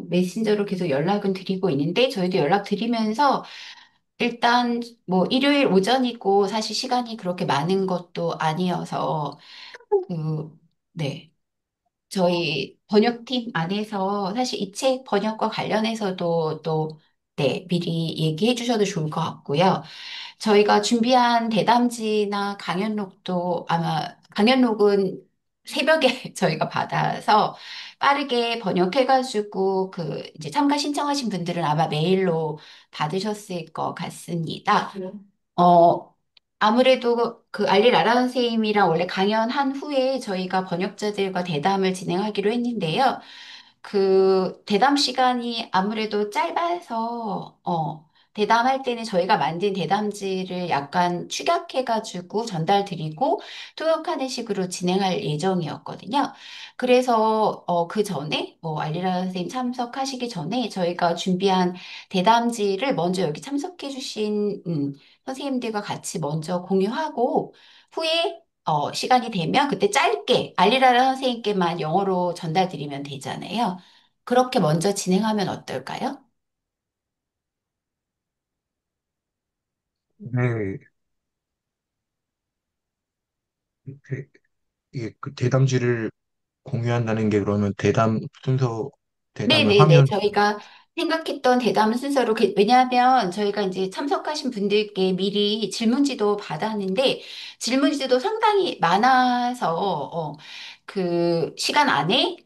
메신저로 계속 연락은 드리고 있는데 저희도 연락 드리면서 일단 뭐 일요일 오전이고 사실 시간이 그렇게 많은 것도 아니어서 그, 네. 저희 번역팀 안에서 사실 이 책 번역과 관련해서도 또 네, 미리 얘기해 주셔도 좋을 것 같고요. 저희가 준비한 대담지나 강연록도 아마 강연록은 새벽에 저희가 받아서 빠르게 번역해가지고 그 이제 참가 신청하신 분들은 아마 메일로 받으셨을 것 같습니다. 어, 아무래도 그 알릴 아라 선생님이랑 원래 강연한 후에 저희가 번역자들과 대담을 진행하기로 했는데요. 그 대담 시간이 아무래도 짧아서 대담할 때는 저희가 만든 대담지를 약간 축약해가지고 전달 드리고 통역하는 식으로 진행할 예정이었거든요. 그래서 그 전에 뭐 알리라 선생님 참석하시기 전에 저희가 준비한 대담지를 먼저 여기 참석해주신 선생님들과 같이 먼저 공유하고 후에 시간이 되면 그때 짧게 알리라라 선생님께만 영어로 전달드리면 되잖아요. 그렇게 먼저 진행하면 어떨까요? 네, 그, 이게 그 대담지를 공유한다는 게 그러면 대담 순서, 대담을 네네네. 화면, 저희가 생각했던 대담 순서로, 왜냐하면 저희가 이제 참석하신 분들께 미리 질문지도 받았는데, 질문지도 상당히 많아서, 그 시간 안에,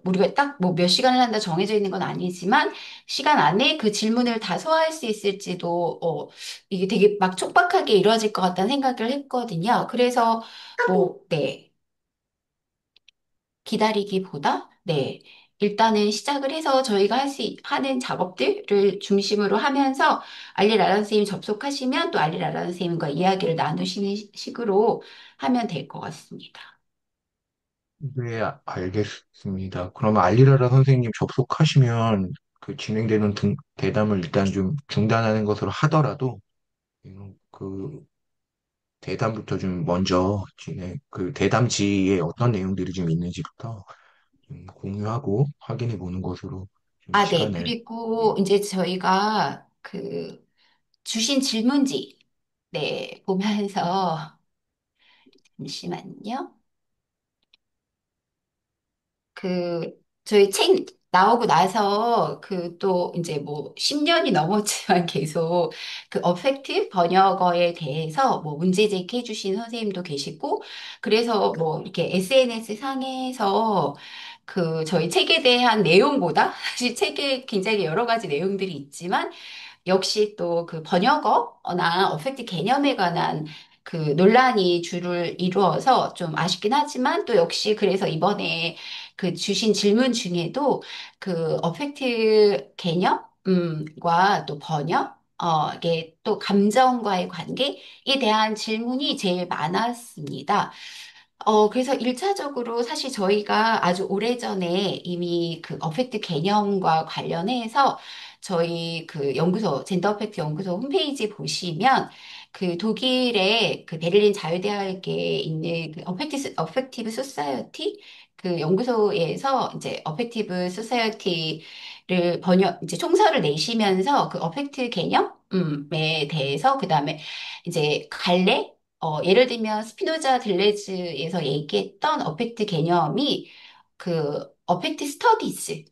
우리가 딱 뭐 몇 시간을 한다 정해져 있는 건 아니지만, 시간 안에 그 질문을 다 소화할 수 있을지도, 이게 되게 막 촉박하게 이루어질 것 같다는 생각을 했거든요. 그래서, 네. 기다리기보다, 네, 일단은 시작을 해서 저희가 하는 작업들을 중심으로 하면서 알릴 아라 선생님 접속하시면 또 알릴 아라 선생님과 이야기를 나누시는 식으로 하면 될 것 같습니다. 네, 알겠습니다. 그러면 알리라라 선생님 접속하시면 그 진행되는 대담을 일단 좀 중단하는 것으로 하더라도 그 대담부터 좀 먼저 그 대담지에 어떤 내용들이 좀 있는지부터 좀 공유하고 확인해 보는 것으로 좀 아, 네. 시간을. 예. 그리고 이제 저희가 주신 질문지, 네, 보면서, 잠시만요. 그 저희 책 나오고 나서 또 이제 뭐 10년이 넘었지만 계속 그 어펙트 번역어에 대해서 뭐 문제 제기해 주신 선생님도 계시고 그래서 뭐 이렇게 SNS 상에서 저희 책에 대한 내용보다 사실 책에 굉장히 여러 가지 내용들이 있지만 역시 또 그 번역어나 어펙트 개념에 관한 그 논란이 주를 이루어서 좀 아쉽긴 하지만 또 역시 그래서 이번에 그 주신 질문 중에도 그 어펙트 개념과 또 번역 이게 또 감정과의 관계에 대한 질문이 제일 많았습니다. 그래서 일차적으로 사실 저희가 아주 오래전에 이미 그 어펙트 개념과 관련해서 저희 그 연구소, 젠더 어펙트 연구소 홈페이지 보시면 그 독일의 그 베를린 자유대학에 있는 그 어펙티브 소사이어티 그 연구소에서 이제 어펙티브 소사이어티를 이제 총서를 내시면서 그 어펙트 개념에 대해서 그다음에 이제 예를 들면 스피노자 들레즈에서 얘기했던 어펙트 개념이 그 어펙트 스터디즈,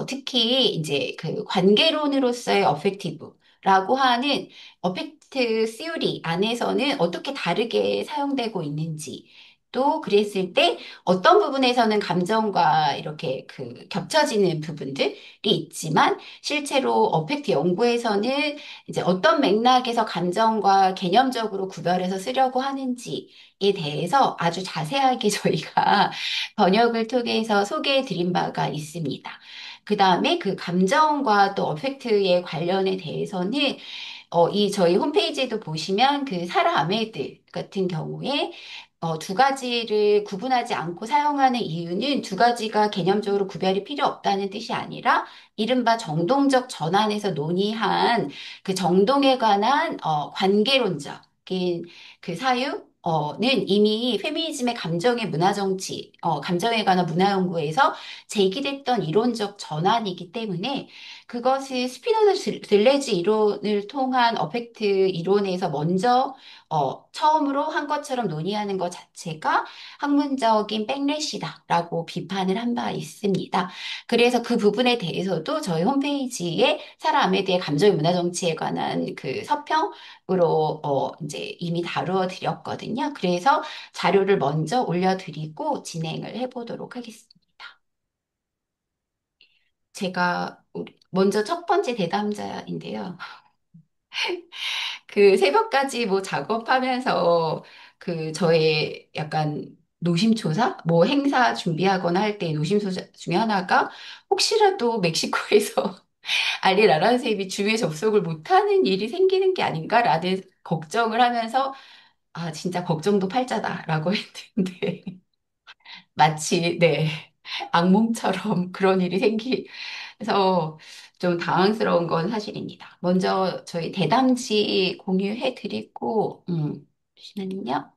특히 이제 그 관계론으로서의 어펙티브라고 하는 어펙트 시오리 안에서는 어떻게 다르게 사용되고 있는지, 또 그랬을 때 어떤 부분에서는 감정과 이렇게 겹쳐지는 부분들이 있지만 실제로 어펙트 연구에서는 이제 어떤 맥락에서 감정과 개념적으로 구별해서 쓰려고 하는지에 대해서 아주 자세하게 저희가 번역을 통해서 소개해 드린 바가 있습니다. 그 다음에 그 감정과 또 어펙트의 관련에 대해서는 이 저희 홈페이지에도 보시면 그 사라 아메드 같은 경우에 두 가지를 구분하지 않고 사용하는 이유는 두 가지가 개념적으로 구별이 필요 없다는 뜻이 아니라 이른바 정동적 전환에서 논의한 그 정동에 관한 관계론적인 그 사유 는 이미 페미니즘의 감정의 문화 정치, 감정에 관한 문화 연구에서 제기됐던 이론적 전환이기 때문에 그것을 스피노자 들레즈 이론을 통한 어펙트 이론에서 먼저 처음으로 한 것처럼 논의하는 것 자체가 학문적인 백래시다라고 비판을 한 바 있습니다. 그래서 그 부분에 대해서도 저희 홈페이지에 사라 아메드의 감정의 문화 정치에 관한 그 서평으로 이제 이미 다루어 드렸거든요. 그래서 자료를 먼저 올려드리고 진행을 해보도록 하겠습니다. 제가 먼저 첫 번째 대담자인데요. 그 새벽까지 뭐 작업하면서 그 저의 약간 노심초사? 뭐 행사 준비하거나 할 때 노심초사 중에 하나가 혹시라도 멕시코에서 알리 라라 선생님이 주위에 접속을 못하는 일이 생기는 게 아닌가라는 걱정을 하면서 아, 진짜 걱정도 팔자다라고 했는데 마치 네, 악몽처럼 그런 일이 생기서 좀 당황스러운 건 사실입니다. 먼저 저희 대담지 공유해 드리고 잠시만요.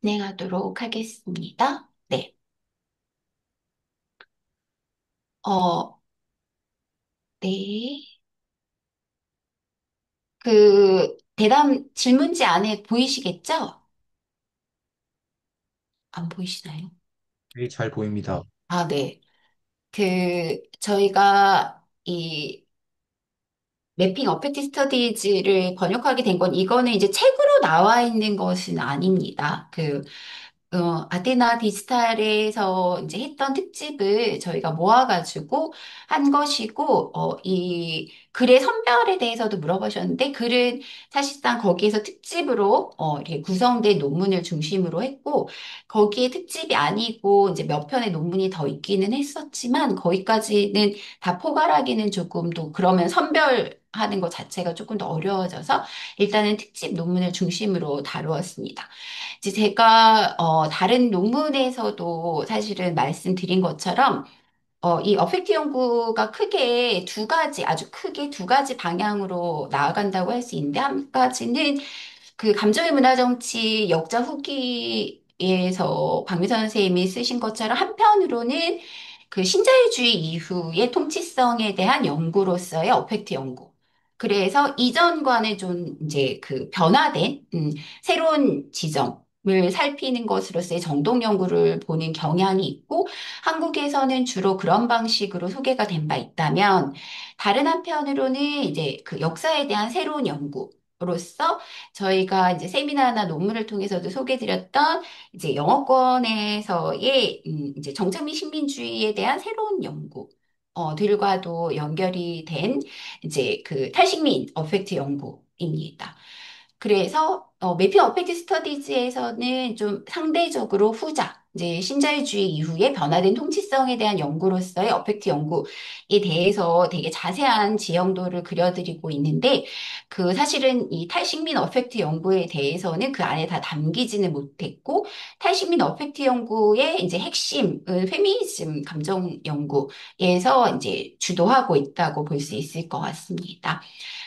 진행하도록 하겠습니다. 네. 어, 네. 그 대담 질문지 안에 보이시겠죠? 안 보이시나요? 네, 잘 보입니다. 아, 네. 저희가 이 매핑 어펙트 스터디즈를 번역하게 된 건 이거는 이제 책으로 나와 있는 것은 아닙니다. 아테나 디지털에서 이제 했던 특집을 저희가 모아가지고 한 것이고, 이 글의 선별에 대해서도 물어보셨는데, 글은 사실상 거기에서 특집으로, 이렇게 구성된 논문을 중심으로 했고, 거기에 특집이 아니고, 이제 몇 편의 논문이 더 있기는 했었지만, 거기까지는 다 포괄하기는 조금 더, 그러면 선별하는 것 자체가 조금 더 어려워져서, 일단은 특집 논문을 중심으로 다루었습니다. 이제 제가 다른 논문에서도 사실은 말씀드린 것처럼 이 어펙트 연구가 크게 두 가지, 아주 크게 두 가지 방향으로 나아간다고 할 수 있는데 한 가지는 그 감정의 문화 정치 역자 후기에서 박미선 선생님이 쓰신 것처럼 한편으로는 그 신자유주의 이후의 통치성에 대한 연구로서의 어펙트 연구. 그래서 이전과는 좀 이제 그 변화된 새로운 지점을 살피는 것으로서의 정독 연구를 보는 경향이 있고 한국에서는 주로 그런 방식으로 소개가 된 바 있다면 다른 한편으로는 이제 그 역사에 대한 새로운 연구로서 저희가 이제 세미나나 논문을 통해서도 소개드렸던 이제 영어권에서의 이제 정착민 식민주의에 대한 새로운 연구. 들과도 연결이 된 이제 그 탈식민 어펙트 연구입니다. 그래서 매핑 어펙트 스터디즈에서는 좀 상대적으로 후자, 이제 신자유주의 이후에 변화된 통치성에 대한 연구로서의 어펙트 연구에 대해서 되게 자세한 지형도를 그려드리고 있는데 그 사실은 이 탈식민 어펙트 연구에 대해서는 그 안에 다 담기지는 못했고 탈식민 어펙트 연구의 이제 핵심은 페미니즘 감정 연구에서 이제 주도하고 있다고 볼 수 있을 것 같습니다.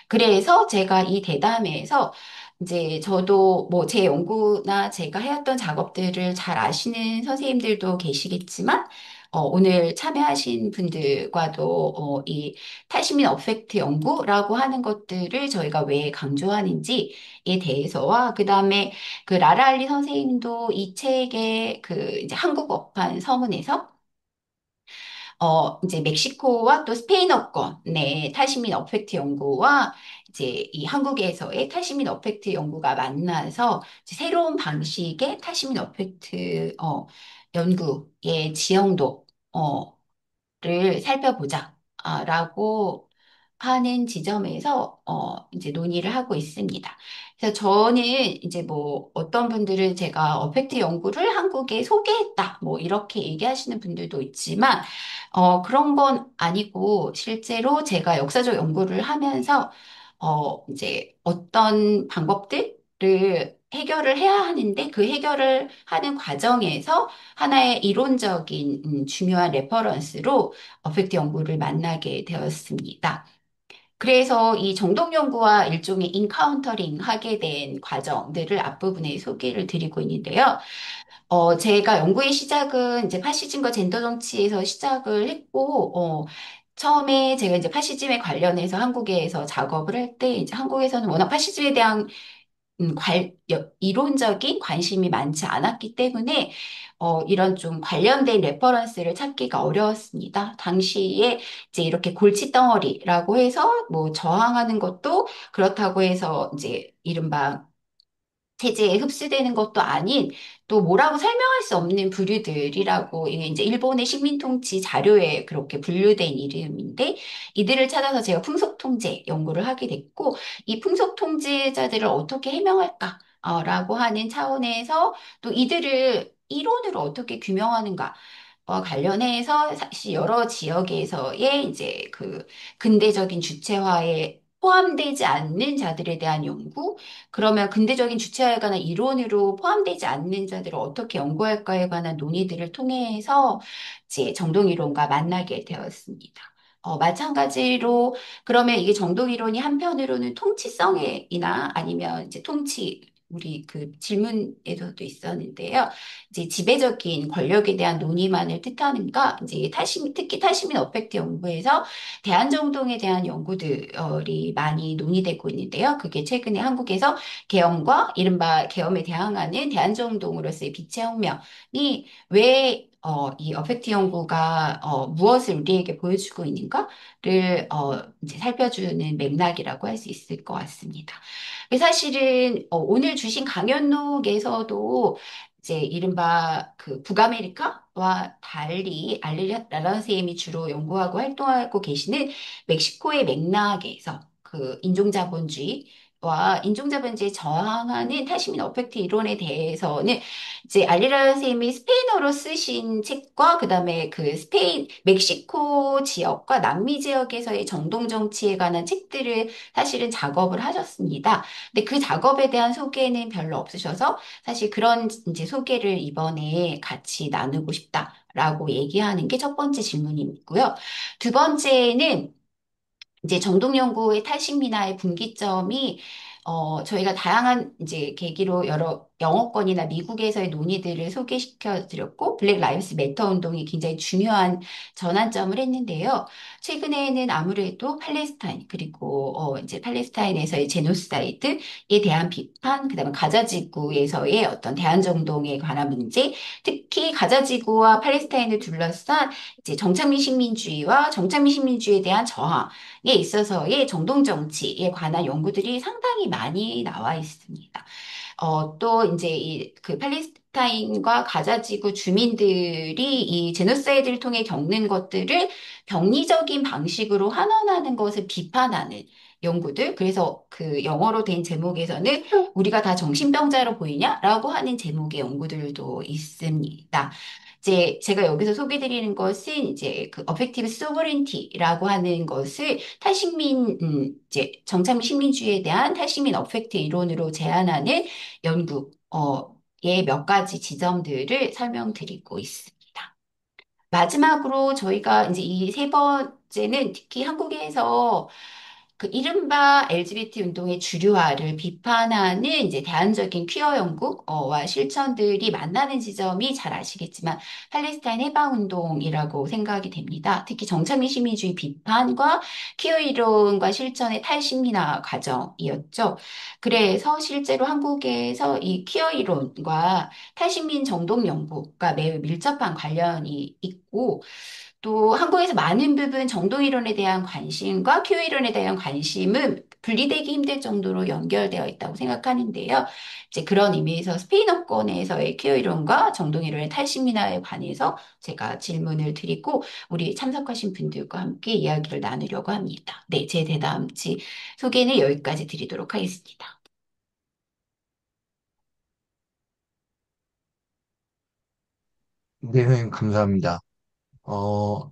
그래서 제가 이 대담회에서 이제 저도 뭐 제 연구나 제가 해왔던 작업들을 잘 아시는 선생님들도 계시겠지만, 오늘 참여하신 분들과도 이 탈시민 어펙트 연구라고 하는 것들을 저희가 왜 강조하는지에 대해서와 그다음에 그 라라알리 선생님도 이 책의 그 이제 한국 어판 서문에서 이제 멕시코와 또 스페인어권의 탈시민 어펙트 연구와 이제 이 한국에서의 탈시민 어펙트 연구가 만나서 이제 새로운 방식의 탈시민 어펙트 연구의 지형도 를 살펴보자 라고 하는 지점에서 이제 논의를 하고 있습니다. 그래서 저는 이제 뭐 어떤 분들은 제가 어펙트 연구를 한국에 소개했다 뭐 이렇게 얘기하시는 분들도 있지만 그런 건 아니고 실제로 제가 역사적 연구를 하면서 이제 어떤 방법들을 해결을 해야 하는데 그 해결을 하는 과정에서 하나의 이론적인 중요한 레퍼런스로 어펙트 연구를 만나게 되었습니다. 그래서 이 정독 연구와 일종의 인카운터링 하게 된 과정들을 앞부분에 소개를 드리고 있는데요. 제가 연구의 시작은 이제 파시즘과 젠더 정치에서 시작을 했고, 처음에 제가 이제 파시즘에 관련해서 한국에서 작업을 할 때, 이제 한국에서는 워낙 파시즘에 대한 이론적인 관심이 많지 않았기 때문에 이런 좀 관련된 레퍼런스를 찾기가 어려웠습니다. 당시에 이제 이렇게 골칫덩어리라고 해서 뭐 저항하는 것도 그렇다고 해서 이제 이른바 체제에 흡수되는 것도 아닌 또 뭐라고 설명할 수 없는 부류들이라고 이게 이제 일본의 식민 통치 자료에 그렇게 분류된 이름인데 이들을 찾아서 제가 풍속 통제 연구를 하게 됐고 이 풍속 통제자들을 어떻게 해명할까? 라고 하는 차원에서 또 이들을 이론으로 어떻게 규명하는가? 와 관련해서 사실 여러 지역에서의 이제 그 근대적인 주체화에 포함되지 않는 자들에 대한 연구, 그러면 근대적인 주체화에 관한 이론으로 포함되지 않는 자들을 어떻게 연구할까에 관한 논의들을 통해서 이제 정동이론과 만나게 되었습니다. 마찬가지로 그러면 이게 정동이론이 한편으로는 통치성이나 아니면 이제 우리 그 질문에서도 있었는데요. 이제 지배적인 권력에 대한 논의만을 뜻하는가? 이제 특히 탈시민 어펙트 연구에서 대한정동에 대한 연구들이 많이 논의되고 있는데요. 그게 최근에 한국에서 계엄과 이른바 계엄에 대항하는 대한정동으로서의 빛의 혁명이 왜 이 어펙트 연구가 무엇을 우리에게 보여주고 있는가를 이제 살펴주는 맥락이라고 할 수 있을 것 같습니다. 사실은 오늘 주신 강연록에서도 이제 이른바 그 북아메리카와 달리 알릴라 선생님이 주로 연구하고 활동하고 계시는 멕시코의 맥락에서 그 인종자본주의에 저항하는 탈시민 어펙트 이론에 대해서는 이제 알릴라 선생님이 스페인어로 쓰신 책과 그다음에 그 멕시코 지역과 남미 지역에서의 정동 정치에 관한 책들을 사실은 작업을 하셨습니다. 근데 그 작업에 대한 소개는 별로 없으셔서 사실 그런 이제 소개를 이번에 같이 나누고 싶다라고 얘기하는 게 첫 번째 질문이고요. 두 번째는 이제 정동연구의 탈식민화의 분기점이 저희가 다양한 이제 계기로 여러 영어권이나 미국에서의 논의들을 소개시켜 드렸고 블랙 라이브스 매터 운동이 굉장히 중요한 전환점을 했는데요. 최근에는 아무래도 팔레스타인 그리고 이제 팔레스타인에서의 제노사이드에 대한 비판, 그다음에 가자 지구에서의 어떤 대한정동에 관한 문제, 특히 가자 지구와 팔레스타인을 둘러싼 이제 정착민 식민주의와 정착민 식민주의에 대한 저항 에 있어서의 정동 정치에 관한 연구들이 상당히 많이 나와 있습니다. 또 이제 이 그 팔레스타인과 가자 지구 주민들이 이 제노사이드를 통해 겪는 것들을 병리적인 방식으로 환원하는 것을 비판하는 연구들. 그래서 그 영어로 된 제목에서는 우리가 다 정신병자로 보이냐라고 하는 제목의 연구들도 있습니다. 이제 제가 여기서 소개드리는 것은 이제 그 어펙티브 소버린티라고 하는 것을 이제 정착민 식민주의에 대한 탈식민 어펙트 이론으로 제안하는 연구의 몇 가지 지점들을 설명드리고 있습니다. 마지막으로 저희가 이제 이 세 번째는 특히 한국에서 그 이른바 LGBT 운동의 주류화를 비판하는 이제 대안적인 퀴어 연구와 실천들이 만나는 지점이 잘 아시겠지만 팔레스타인 해방 운동이라고 생각이 됩니다. 특히 정착민 시민주의 비판과 퀴어 이론과 실천의 탈식민화 과정이었죠. 그래서 실제로 한국에서 이 퀴어 이론과 탈식민 정동 연구가 매우 밀접한 관련이 있고 있고, 또 한국에서 많은 부분 정동 이론에 대한 관심과 큐 이론에 대한 관심은 분리되기 힘들 정도로 연결되어 있다고 생각하는데요. 이제 그런 의미에서 스페인어권에서의 큐 이론과 정동 이론의 탈신민화에 관해서 제가 질문을 드리고 우리 참석하신 분들과 함께 이야기를 나누려고 합니다. 네, 제 대담치 소개는 여기까지 드리도록 하겠습니다. 네, 선생님, 감사합니다. 어,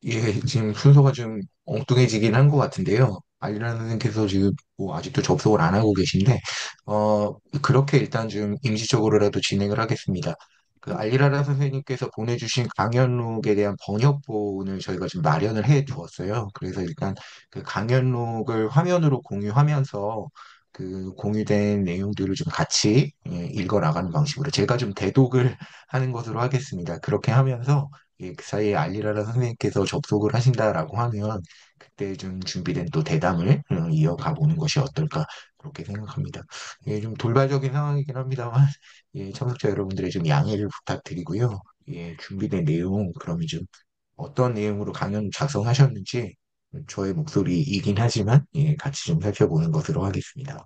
예, 지금 순서가 좀 엉뚱해지긴 한 것 같은데요. 알리라 선생님께서 지금 뭐 아직도 접속을 안 하고 계신데, 그렇게 일단 좀 임시적으로라도 진행을 하겠습니다. 그 알리라라 선생님께서 보내주신 강연록에 대한 번역본을 저희가 지금 마련을 해 두었어요. 그래서 일단 그 강연록을 화면으로 공유하면서 그 공유된 내용들을 좀 같이 읽어 나가는 방식으로 제가 좀 대독을 하는 것으로 하겠습니다. 그렇게 하면서 그 사이에 알리라라 선생님께서 접속을 하신다라고 하면 그때 좀 준비된 또 대담을 이어가 보는 것이 어떨까 그렇게 생각합니다. 예, 좀 돌발적인 상황이긴 합니다만 예, 청취자 여러분들의 좀 양해를 부탁드리고요. 예, 준비된 내용 그러면 좀 어떤 내용으로 강연 작성하셨는지 저의 목소리이긴 하지만 예, 같이 좀 살펴보는 것으로 하겠습니다.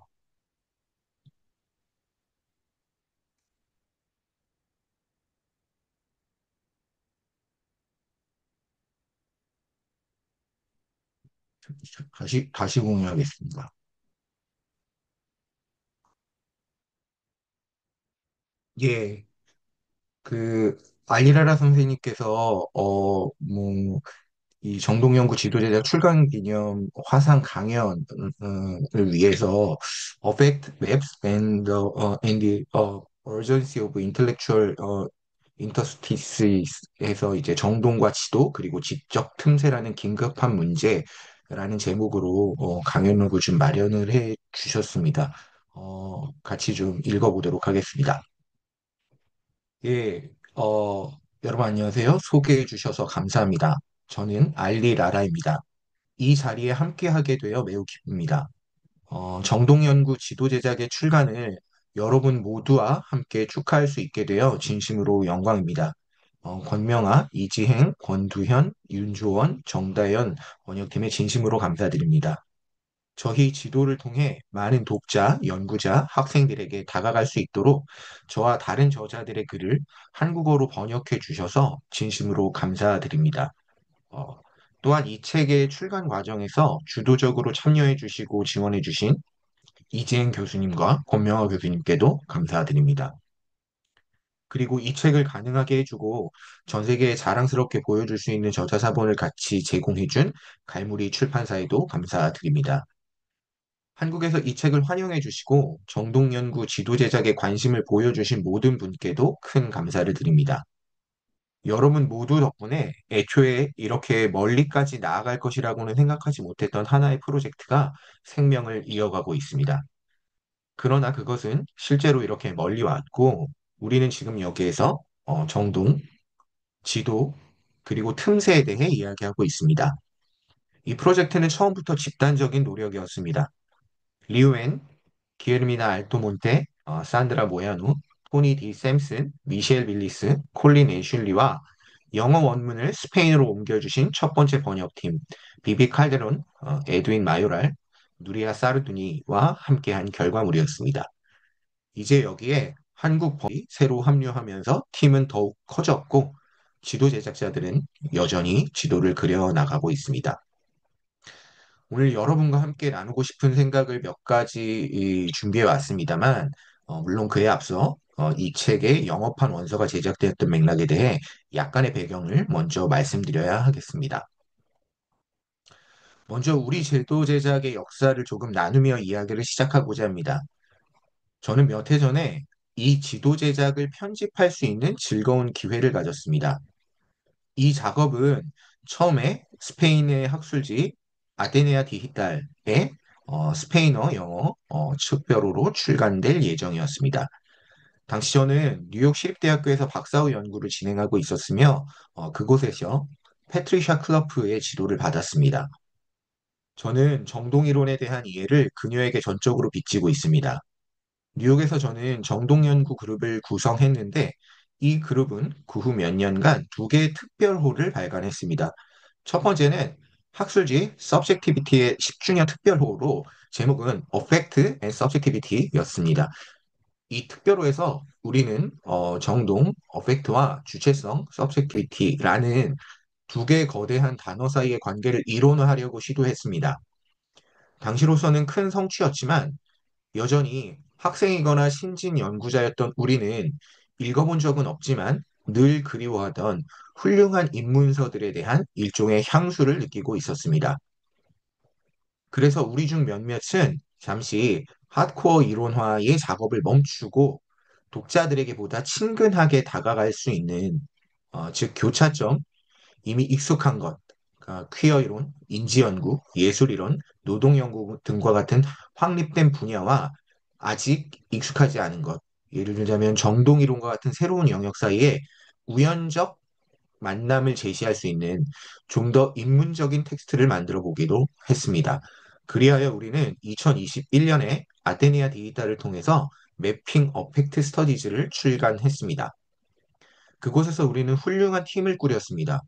다시 공유하겠습니다. 예, 그 알리라라 선생님께서 뭐 이 정동연구 지도제자 출간 기념 화상 강연을 위해서 Affect Maps and the Urgency of Intellectual Interstities에서 이제 정동과 지도 그리고 지적 틈새라는 긴급한 문제라는 제목으로 강연록을 좀 마련을 해 주셨습니다. 같이 좀 읽어보도록 하겠습니다. 예, 여러분 안녕하세요. 소개해 주셔서 감사합니다. 저는 알리 라라입니다. 이 자리에 함께하게 되어 매우 기쁩니다. 정동연구 지도 제작의 출간을 여러분 모두와 함께 축하할 수 있게 되어 진심으로 영광입니다. 권명아, 이지행, 권두현, 윤조원, 정다연 번역팀에 진심으로 감사드립니다. 저희 지도를 통해 많은 독자, 연구자, 학생들에게 다가갈 수 있도록 저와 다른 저자들의 글을 한국어로 번역해 주셔서 진심으로 감사드립니다. 어, 또한 이 책의 출간 과정에서 주도적으로 참여해 주시고 지원해 주신 이재행 교수님과 권명화 교수님께도 감사드립니다. 그리고 이 책을 가능하게 해주고 전 세계에 자랑스럽게 보여줄 수 있는 저자 사본을 같이 제공해 준 갈무리 출판사에도 감사드립니다. 한국에서 이 책을 환영해 주시고 정동연구 지도 제작에 관심을 보여주신 모든 분께도 큰 감사를 드립니다. 여러분 모두 덕분에 애초에 이렇게 멀리까지 나아갈 것이라고는 생각하지 못했던 하나의 프로젝트가 생명을 이어가고 있습니다. 그러나 그것은 실제로 이렇게 멀리 왔고, 우리는 지금 여기에서 정동, 지도, 그리고 틈새에 대해 이야기하고 있습니다. 이 프로젝트는 처음부터 집단적인 노력이었습니다. 리우엔, 기에르미나 알토몬테, 산드라 모야누, 토니 디 샘슨, 미셸 빌리스, 콜린 애슐리와 영어 원문을 스페인어로 옮겨주신 첫 번째 번역팀, 비비 칼데론, 에드윈 마요랄, 누리아 사르두니와 함께한 결과물이었습니다. 이제 여기에 한국 번역이 새로 합류하면서 팀은 더욱 커졌고, 지도 제작자들은 여전히 지도를 그려 나가고 있습니다. 오늘 여러분과 함께 나누고 싶은 생각을 몇 가지 준비해 왔습니다만, 물론 그에 앞서 이 책의 영어판 원서가 제작되었던 맥락에 대해 약간의 배경을 먼저 말씀드려야 하겠습니다. 먼저 우리 제도 제작의 역사를 조금 나누며 이야기를 시작하고자 합니다. 저는 몇 해 전에 이 지도 제작을 편집할 수 있는 즐거운 기회를 가졌습니다. 이 작업은 처음에 스페인의 학술지 아테네아 디지털의 스페인어 영어 측별호로 출간될 예정이었습니다. 당시 저는 뉴욕 시립대학교에서 박사후 연구를 진행하고 있었으며 그곳에서 패트리샤 클러프의 지도를 받았습니다. 저는 정동이론에 대한 이해를 그녀에게 전적으로 빚지고 있습니다. 뉴욕에서 저는 정동연구 그룹을 구성했는데 이 그룹은 그 후 몇 년간 두 개의 특별호를 발간했습니다. 첫 번째는 학술지 Subjectivity의 10주년 특별호로 제목은 Affect and Subjectivity였습니다. 이 특별호에서 우리는 정동, 어펙트와 주체성, Subjectivity라는 두 개의 거대한 단어 사이의 관계를 이론화하려고 시도했습니다. 당시로서는 큰 성취였지만 여전히 학생이거나 신진 연구자였던 우리는 읽어본 적은 없지만 늘 그리워하던 훌륭한 입문서들에 대한 일종의 향수를 느끼고 있었습니다. 그래서 우리 중 몇몇은 잠시 하드코어 이론화의 작업을 멈추고 독자들에게 보다 친근하게 다가갈 수 있는, 즉 교차점, 이미 익숙한 것, 퀴어 이론, 인지 연구, 예술 이론, 노동 연구 등과 같은 확립된 분야와 아직 익숙하지 않은 것, 예를 들자면 정동 이론과 같은 새로운 영역 사이에 우연적 만남을 제시할 수 있는 좀 더 입문적인 텍스트를 만들어 보기도 했습니다. 그리하여 우리는 2021년에 아테네아 디지털을 통해서 매핑 어펙트 스터디즈를 출간했습니다. 그곳에서 우리는 훌륭한 팀을 꾸렸습니다.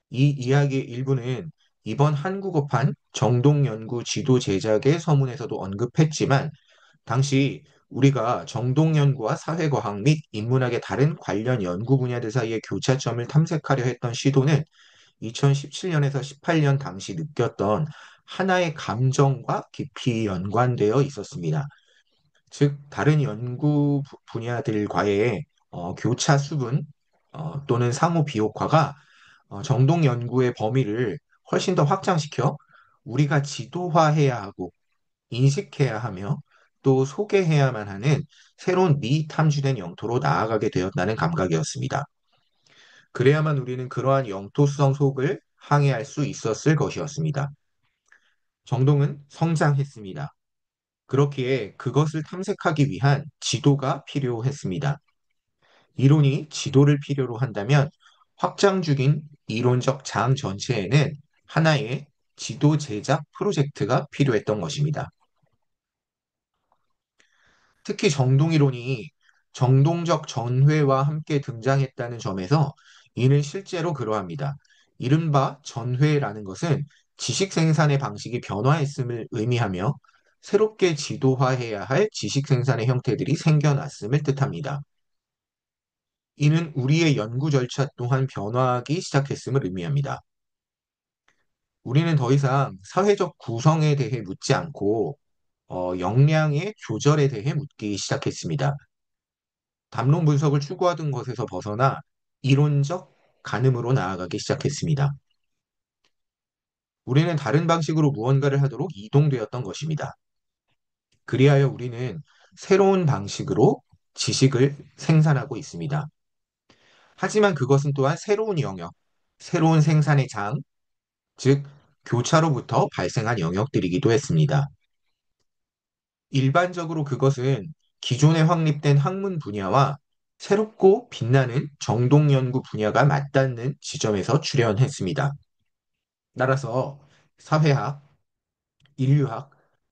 이 이야기의 일부는 이번 한국어판 정동연구 지도 제작의 서문에서도 언급했지만 당시 우리가 정동연구와 사회과학 및 인문학의 다른 관련 연구 분야들 사이의 교차점을 탐색하려 했던 시도는 2017년에서 18년 당시 느꼈던 하나의 감정과 깊이 연관되어 있었습니다. 즉, 다른 연구 분야들과의 교차 수분 또는 상호 비옥화가 정동 연구의 범위를 훨씬 더 확장시켜 우리가 지도화해야 하고 인식해야 하며 또 소개해야만 하는 새로운 미탐지된 영토로 나아가게 되었다는 감각이었습니다. 그래야만 우리는 그러한 영토수성 속을 항해할 수 있었을 것이었습니다. 정동은 성장했습니다. 그렇기에 그것을 탐색하기 위한 지도가 필요했습니다. 이론이 지도를 필요로 한다면 확장 중인 이론적 장 전체에는 하나의 지도 제작 프로젝트가 필요했던 것입니다. 특히 정동이론이 정동적 전회와 함께 등장했다는 점에서 이는 실제로 그러합니다. 이른바 전회라는 것은 지식 생산의 방식이 변화했음을 의미하며 새롭게 지도화해야 할 지식 생산의 형태들이 생겨났음을 뜻합니다. 이는 우리의 연구 절차 또한 변화하기 시작했음을 의미합니다. 우리는 더 이상 사회적 구성에 대해 묻지 않고 역량의 조절에 대해 묻기 시작했습니다. 담론 분석을 추구하던 것에서 벗어나 이론적 가늠으로 나아가기 시작했습니다. 우리는 다른 방식으로 무언가를 하도록 이동되었던 것입니다. 그리하여 우리는 새로운 방식으로 지식을 생산하고 있습니다. 하지만 그것은 또한 새로운 영역, 새로운 생산의 장, 즉 교차로부터 발생한 영역들이기도 했습니다. 일반적으로 그것은 기존에 확립된 학문 분야와 새롭고 빛나는 정동 연구 분야가 맞닿는 지점에서 출현했습니다. 따라서 사회학, 인류학,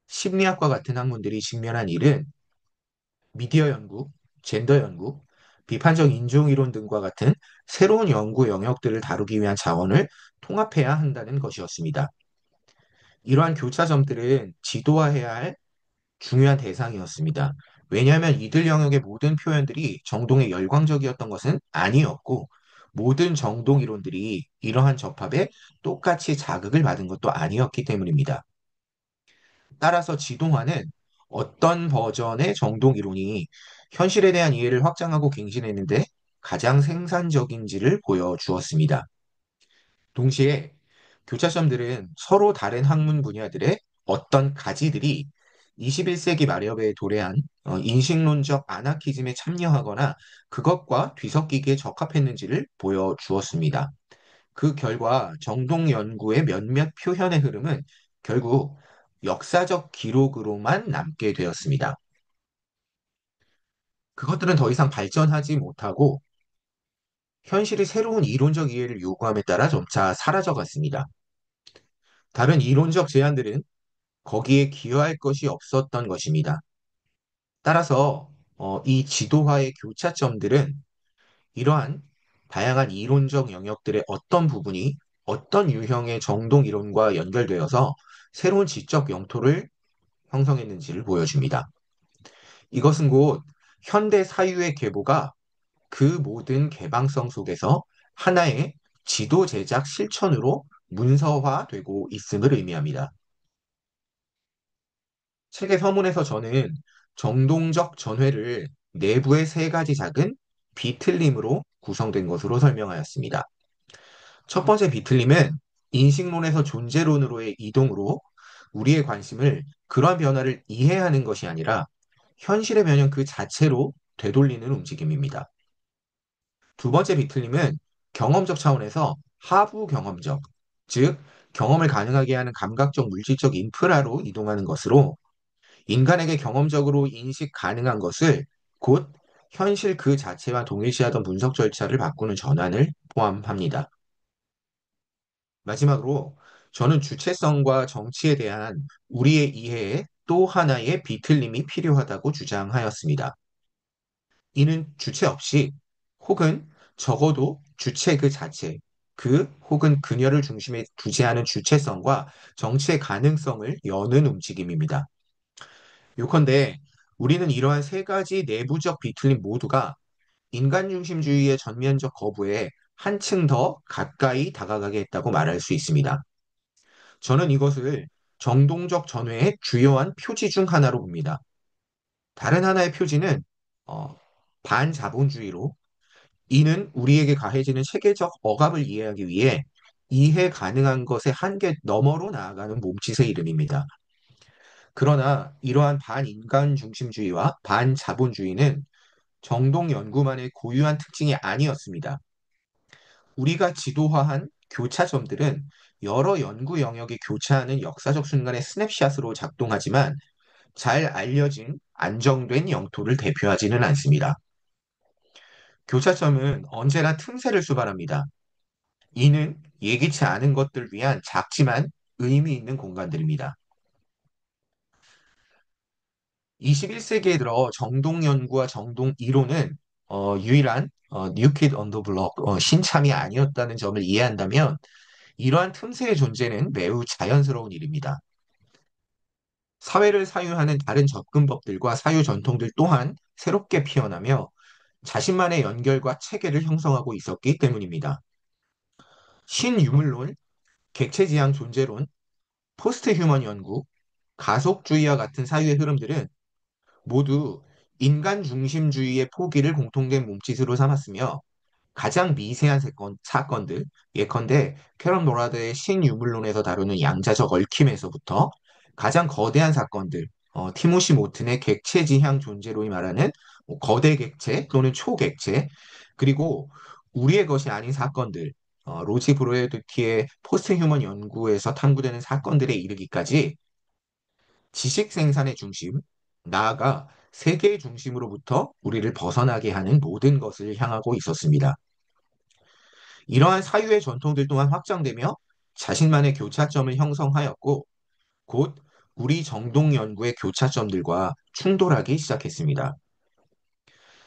심리학과 같은 학문들이 직면한 일은 미디어 연구, 젠더 연구, 비판적 인종 이론 등과 같은 새로운 연구 영역들을 다루기 위한 자원을 통합해야 한다는 것이었습니다. 이러한 교차점들은 지도화해야 할 중요한 대상이었습니다. 왜냐하면 이들 영역의 모든 표현들이 정동에 열광적이었던 것은 아니었고, 모든 정동 이론들이 이러한 접합에 똑같이 자극을 받은 것도 아니었기 때문입니다. 따라서 지동화는 어떤 버전의 정동 이론이 현실에 대한 이해를 확장하고 갱신했는데 가장 생산적인지를 보여주었습니다. 동시에 교차점들은 서로 다른 학문 분야들의 어떤 가지들이 21세기 말엽에 도래한 인식론적 아나키즘에 참여하거나 그것과 뒤섞이기에 적합했는지를 보여주었습니다. 그 결과 정동 연구의 몇몇 표현의 흐름은 결국 역사적 기록으로만 남게 되었습니다. 그것들은 더 이상 발전하지 못하고 현실의 새로운 이론적 이해를 요구함에 따라 점차 사라져갔습니다. 다른 이론적 제안들은 거기에 기여할 것이 없었던 것입니다. 따라서 이 지도화의 교차점들은 이러한 다양한 이론적 영역들의 어떤 부분이 어떤 유형의 정동 이론과 연결되어서 새로운 지적 영토를 형성했는지를 보여줍니다. 이것은 곧 현대 사유의 계보가 그 모든 개방성 속에서 하나의 지도 제작 실천으로 문서화되고 있음을 의미합니다. 책의 서문에서 저는 정동적 전회를 내부의 세 가지 작은 비틀림으로 구성된 것으로 설명하였습니다. 첫 번째 비틀림은 인식론에서 존재론으로의 이동으로 우리의 관심을 그러한 변화를 이해하는 것이 아니라 현실의 변형 그 자체로 되돌리는 움직임입니다. 두 번째 비틀림은 경험적 차원에서 하부 경험적, 즉 경험을 가능하게 하는 감각적 물질적 인프라로 이동하는 것으로 인간에게 경험적으로 인식 가능한 것을 곧 현실 그 자체와 동일시하던 분석 절차를 바꾸는 전환을 포함합니다. 마지막으로 저는 주체성과 정치에 대한 우리의 이해에 또 하나의 비틀림이 필요하다고 주장하였습니다. 이는 주체 없이 혹은 적어도 주체 그 자체, 그 혹은 그녀를 중심에 두지 않은 주체성과 정치의 가능성을 여는 움직임입니다. 요컨대 우리는 이러한 세 가지 내부적 비틀림 모두가 인간 중심주의의 전면적 거부에 한층 더 가까이 다가가게 했다고 말할 수 있습니다. 저는 이것을 정동적 전회의 주요한 표지 중 하나로 봅니다. 다른 하나의 표지는 어, 반자본주의로 이는 우리에게 가해지는 체계적 억압을 이해하기 위해 이해 가능한 것의 한계 너머로 나아가는 몸짓의 이름입니다. 그러나 이러한 반인간 중심주의와 반자본주의는 정동 연구만의 고유한 특징이 아니었습니다. 우리가 지도화한 교차점들은 여러 연구 영역이 교차하는 역사적 순간의 스냅샷으로 작동하지만 잘 알려진 안정된 영토를 대표하지는 않습니다. 교차점은 언제나 틈새를 수반합니다. 이는 예기치 않은 것들을 위한 작지만 의미 있는 공간들입니다. 21세기에 들어 정동 연구와 정동 이론은 유일한 뉴키드 언더 블록 신참이 아니었다는 점을 이해한다면 이러한 틈새의 존재는 매우 자연스러운 일입니다. 사회를 사유하는 다른 접근법들과 사유 전통들 또한 새롭게 피어나며 자신만의 연결과 체계를 형성하고 있었기 때문입니다. 신유물론, 객체지향 존재론, 포스트 휴먼 연구, 가속주의와 같은 사유의 흐름들은 모두 인간 중심주의의 포기를 공통된 몸짓으로 삼았으며 가장 미세한 사건들, 예컨대 캐런 노라드의 신유물론에서 다루는 양자적 얽힘에서부터 가장 거대한 사건들, 티모시 모튼의 객체지향 존재론이 말하는 뭐 거대 객체 또는 초객체, 그리고 우리의 것이 아닌 사건들, 로지 브로에드티의 포스트 휴먼 연구에서 탐구되는 사건들에 이르기까지 지식 생산의 중심, 나아가 세계의 중심으로부터 우리를 벗어나게 하는 모든 것을 향하고 있었습니다. 이러한 사유의 전통들 또한 확장되며 자신만의 교차점을 형성하였고, 곧 우리 정동 연구의 교차점들과 충돌하기 시작했습니다.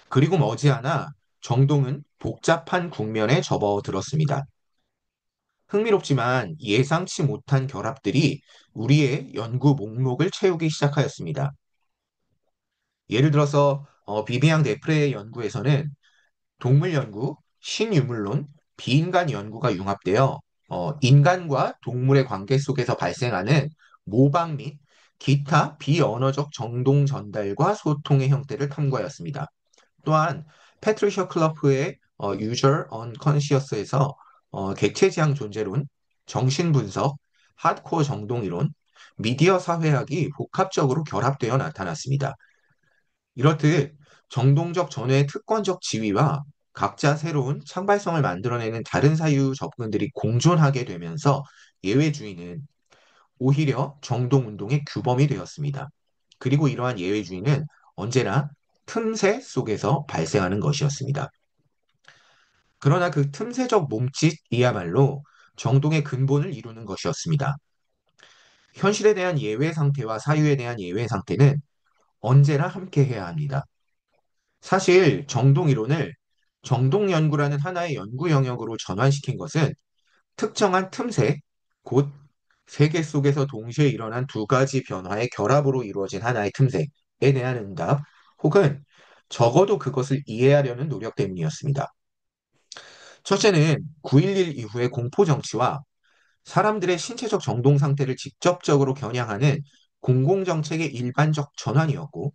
그리고 머지않아 정동은 복잡한 국면에 접어들었습니다. 흥미롭지만 예상치 못한 결합들이 우리의 연구 목록을 채우기 시작하였습니다. 예를 들어서 비비앙 네프레의 연구에서는 동물 연구, 신유물론, 비인간 연구가 융합되어 인간과 동물의 관계 속에서 발생하는 모방 및 기타 비언어적 정동 전달과 소통의 형태를 탐구하였습니다. 또한 패트리셔 클러프의 User Unconscious에서 객체지향 존재론, 정신분석, 하드코어 정동이론, 미디어 사회학이 복합적으로 결합되어 나타났습니다. 이렇듯 정동적 전외의 특권적 지위와 각자 새로운 창발성을 만들어내는 다른 사유 접근들이 공존하게 되면서 예외주의는 오히려 정동운동의 규범이 되었습니다. 그리고 이러한 예외주의는 언제나 틈새 속에서 발생하는 것이었습니다. 그러나 그 틈새적 몸짓이야말로 정동의 근본을 이루는 것이었습니다. 현실에 대한 예외 상태와 사유에 대한 예외 상태는 언제나 함께 해야 합니다. 사실 정동 이론을 정동 연구라는 하나의 연구 영역으로 전환시킨 것은 특정한 틈새, 곧 세계 속에서 동시에 일어난 두 가지 변화의 결합으로 이루어진 하나의 틈새에 대한 응답, 혹은 적어도 그것을 이해하려는 노력 때문이었습니다. 첫째는 9.11 이후의 공포 정치와 사람들의 신체적 정동 상태를 직접적으로 겨냥하는 공공정책의 일반적 전환이었고,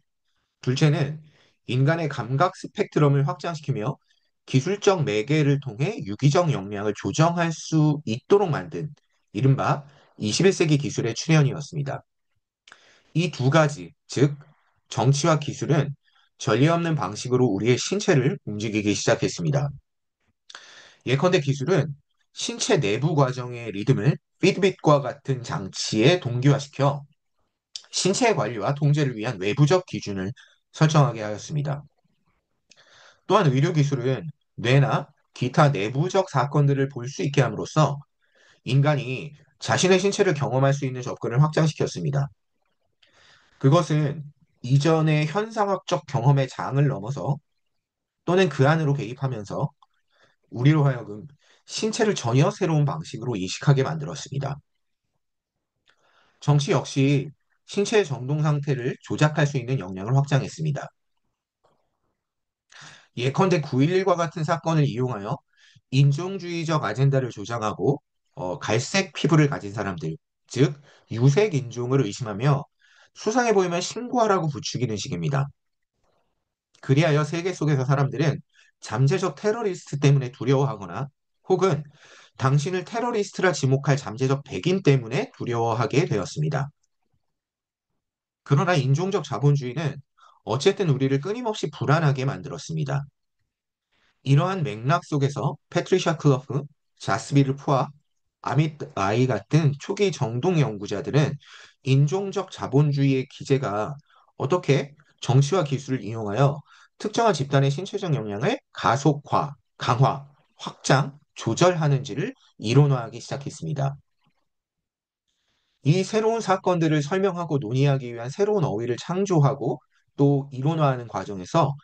둘째는 인간의 감각 스펙트럼을 확장시키며 기술적 매개를 통해 유기적 역량을 조정할 수 있도록 만든 이른바 21세기 기술의 출현이었습니다. 이 두 가지, 즉 정치와 기술은 전례 없는 방식으로 우리의 신체를 움직이기 시작했습니다. 예컨대 기술은 신체 내부 과정의 리듬을 피드빗과 같은 장치에 동기화시켜 신체 관리와 통제를 위한 외부적 기준을 설정하게 하였습니다. 또한 의료기술은 뇌나 기타 내부적 사건들을 볼 수 있게 함으로써 인간이 자신의 신체를 경험할 수 있는 접근을 확장시켰습니다. 그것은 이전의 현상학적 경험의 장을 넘어서 또는 그 안으로 개입하면서 우리로 하여금 신체를 전혀 새로운 방식으로 인식하게 만들었습니다. 정치 역시 신체의 정동 상태를 조작할 수 있는 역량을 확장했습니다. 예컨대 9.11과 같은 사건을 이용하여 인종주의적 아젠다를 조장하고 갈색 피부를 가진 사람들, 즉 유색 인종을 의심하며 수상해 보이면 신고하라고 부추기는 식입니다. 그리하여 세계 속에서 사람들은 잠재적 테러리스트 때문에 두려워하거나 혹은 당신을 테러리스트라 지목할 잠재적 백인 때문에 두려워하게 되었습니다. 그러나 인종적 자본주의는 어쨌든 우리를 끊임없이 불안하게 만들었습니다. 이러한 맥락 속에서 패트리샤 클러프, 자스비르 푸아, 아밋 아이 같은 초기 정동 연구자들은 인종적 자본주의의 기제가 어떻게 정치와 기술을 이용하여 특정한 집단의 신체적 역량을 가속화, 강화, 확장, 조절하는지를 이론화하기 시작했습니다. 이 새로운 사건들을 설명하고 논의하기 위한 새로운 어휘를 창조하고 또 이론화하는 과정에서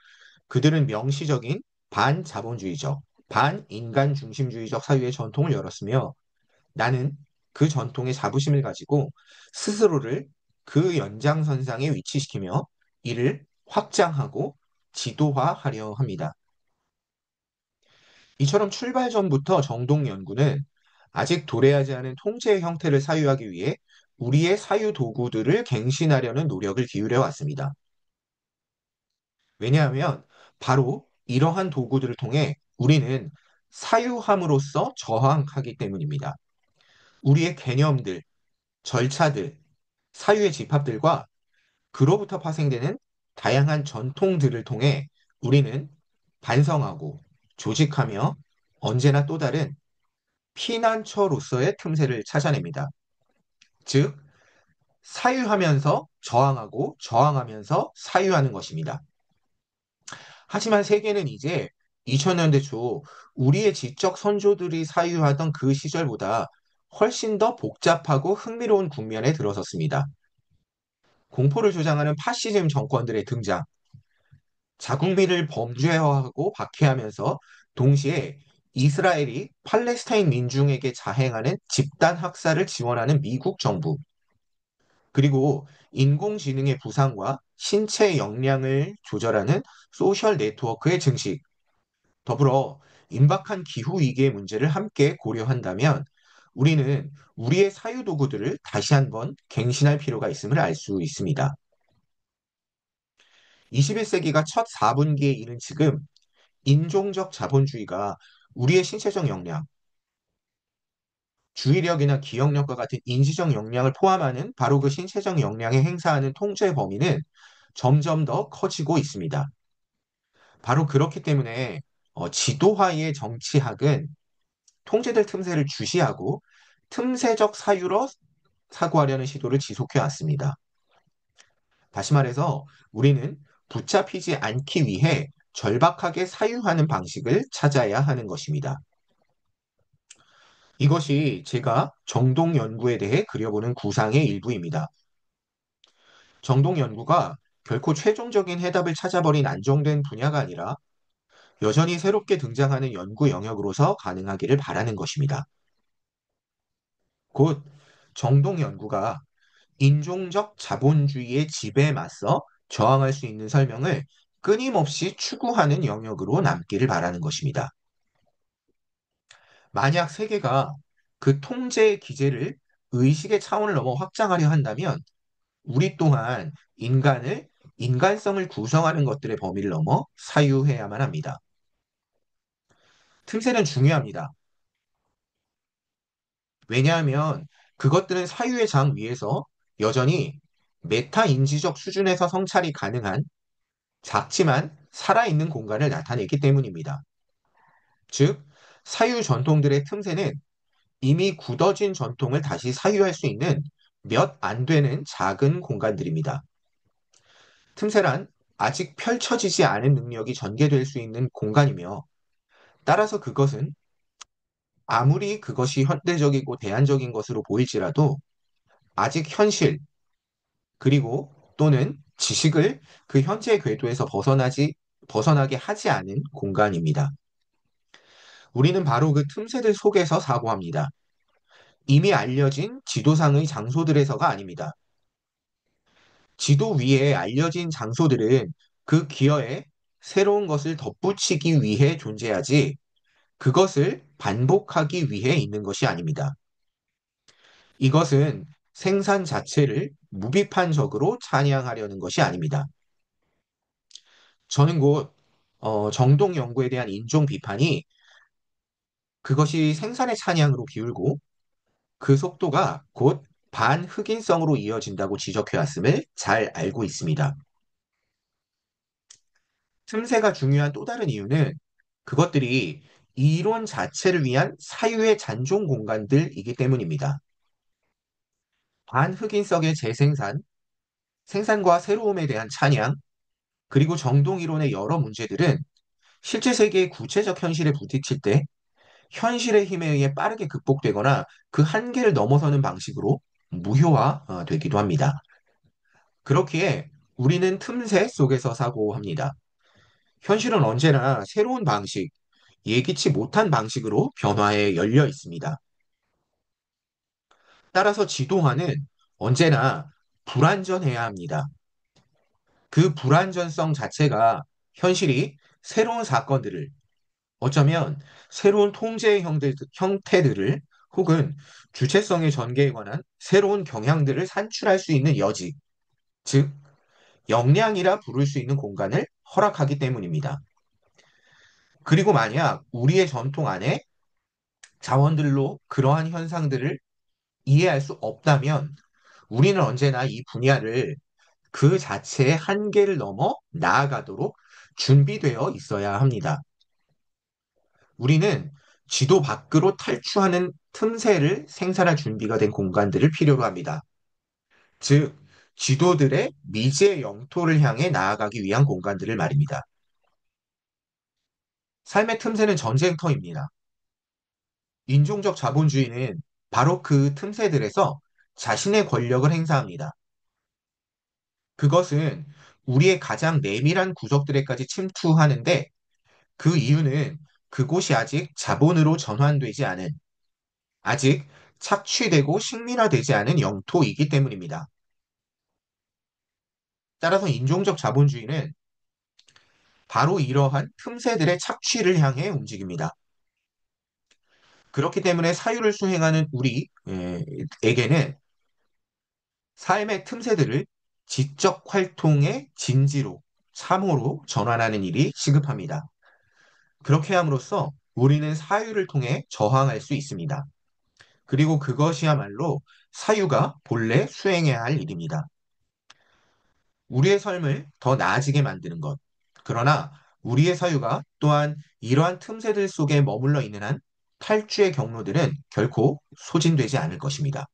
그들은 명시적인 반자본주의적, 반인간 중심주의적 사유의 전통을 열었으며 나는 그 전통의 자부심을 가지고 스스로를 그 연장선상에 위치시키며 이를 확장하고 지도화하려 합니다. 이처럼 출발 전부터 정동 연구는 아직 도래하지 않은 통제의 형태를 사유하기 위해 우리의 사유 도구들을 갱신하려는 노력을 기울여 왔습니다. 왜냐하면 바로 이러한 도구들을 통해 우리는 사유함으로써 저항하기 때문입니다. 우리의 개념들, 절차들, 사유의 집합들과 그로부터 파생되는 다양한 전통들을 통해 우리는 반성하고 조직하며 언제나 또 다른 피난처로서의 틈새를 찾아냅니다. 즉, 사유하면서 저항하고 저항하면서 사유하는 것입니다. 하지만 세계는 이제 2000년대 초 우리의 지적 선조들이 사유하던 그 시절보다 훨씬 더 복잡하고 흥미로운 국면에 들어섰습니다. 공포를 조장하는 파시즘 정권들의 등장, 자국민을 범죄화하고 박해하면서 동시에 이스라엘이 팔레스타인 민중에게 자행하는 집단 학살을 지원하는 미국 정부, 그리고 인공지능의 부상과 신체 역량을 조절하는 소셜 네트워크의 증식, 더불어 임박한 기후 위기의 문제를 함께 고려한다면 우리는 우리의 사유도구들을 다시 한번 갱신할 필요가 있음을 알 수 있습니다. 21세기가 첫 4분기에 이른 지금 인종적 자본주의가 우리의 신체적 역량, 주의력이나 기억력과 같은 인지적 역량을 포함하는 바로 그 신체적 역량에 행사하는 통제 범위는 점점 더 커지고 있습니다. 바로 그렇기 때문에 지도화의 정치학은 통제될 틈새를 주시하고 틈새적 사유로 사고하려는 시도를 지속해 왔습니다. 다시 말해서 우리는 붙잡히지 않기 위해 절박하게 사유하는 방식을 찾아야 하는 것입니다. 이것이 제가 정동 연구에 대해 그려보는 구상의 일부입니다. 정동 연구가 결코 최종적인 해답을 찾아버린 안정된 분야가 아니라 여전히 새롭게 등장하는 연구 영역으로서 가능하기를 바라는 것입니다. 곧 정동 연구가 인종적 자본주의의 지배에 맞서 저항할 수 있는 설명을 끊임없이 추구하는 영역으로 남기를 바라는 것입니다. 만약 세계가 그 통제의 기제를 의식의 차원을 넘어 확장하려 한다면 우리 또한 인간성을 구성하는 것들의 범위를 넘어 사유해야만 합니다. 틈새는 중요합니다. 왜냐하면 그것들은 사유의 장 위에서 여전히 메타 인지적 수준에서 성찰이 가능한 작지만 살아있는 공간을 나타내기 때문입니다. 즉, 사유 전통들의 틈새는 이미 굳어진 전통을 다시 사유할 수 있는 몇 안 되는 작은 공간들입니다. 틈새란 아직 펼쳐지지 않은 능력이 전개될 수 있는 공간이며 따라서 그것은 아무리 그것이 현대적이고 대안적인 것으로 보일지라도 아직 현실 그리고 또는 지식을 그 현재 궤도에서 벗어나게 하지 않은 공간입니다. 우리는 바로 그 틈새들 속에서 사고합니다. 이미 알려진 지도상의 장소들에서가 아닙니다. 지도 위에 알려진 장소들은 그 기여에 새로운 것을 덧붙이기 위해 존재하지 그것을 반복하기 위해 있는 것이 아닙니다. 이것은 생산 자체를 무비판적으로 찬양하려는 것이 아닙니다. 저는 곧 정동 연구에 대한 인종 비판이 그것이 생산의 찬양으로 기울고 그 속도가 곧 반흑인성으로 이어진다고 지적해왔음을 잘 알고 있습니다. 틈새가 중요한 또 다른 이유는 그것들이 이론 자체를 위한 사유의 잔존 공간들이기 때문입니다. 반흑인성의 재생산, 생산과 새로움에 대한 찬양, 그리고 정동 이론의 여러 문제들은 실제 세계의 구체적 현실에 부딪힐 때 현실의 힘에 의해 빠르게 극복되거나 그 한계를 넘어서는 방식으로 무효화 되기도 합니다. 그렇기에 우리는 틈새 속에서 사고합니다. 현실은 언제나 새로운 방식, 예기치 못한 방식으로 변화에 열려 있습니다. 따라서 지도화는 언제나 불완전해야 합니다. 그 불완전성 자체가 현실이 새로운 사건들을 어쩌면 새로운 통제의 형태들을 혹은 주체성의 전개에 관한 새로운 경향들을 산출할 수 있는 여지, 즉 역량이라 부를 수 있는 공간을 허락하기 때문입니다. 그리고 만약 우리의 전통 안에 자원들로 그러한 현상들을 이해할 수 없다면 우리는 언제나 이 분야를 그 자체의 한계를 넘어 나아가도록 준비되어 있어야 합니다. 우리는 지도 밖으로 탈출하는 틈새를 생산할 준비가 된 공간들을 필요로 합니다. 즉, 지도들의 미지의 영토를 향해 나아가기 위한 공간들을 말입니다. 삶의 틈새는 전쟁터입니다. 인종적 자본주의는 바로 그 틈새들에서 자신의 권력을 행사합니다. 그것은 우리의 가장 내밀한 구석들에까지 침투하는데 그 이유는 그곳이 아직 자본으로 전환되지 않은, 아직 착취되고 식민화되지 않은 영토이기 때문입니다. 따라서 인종적 자본주의는 바로 이러한 틈새들의 착취를 향해 움직입니다. 그렇기 때문에 사유를 수행하는 우리에게는 삶의 틈새들을 지적 활동의 진지로, 참호로 전환하는 일이 시급합니다. 그렇게 함으로써 우리는 사유를 통해 저항할 수 있습니다. 그리고 그것이야말로 사유가 본래 수행해야 할 일입니다. 우리의 삶을 더 나아지게 만드는 것. 그러나 우리의 사유가 또한 이러한 틈새들 속에 머물러 있는 한 탈주의 경로들은 결코 소진되지 않을 것입니다.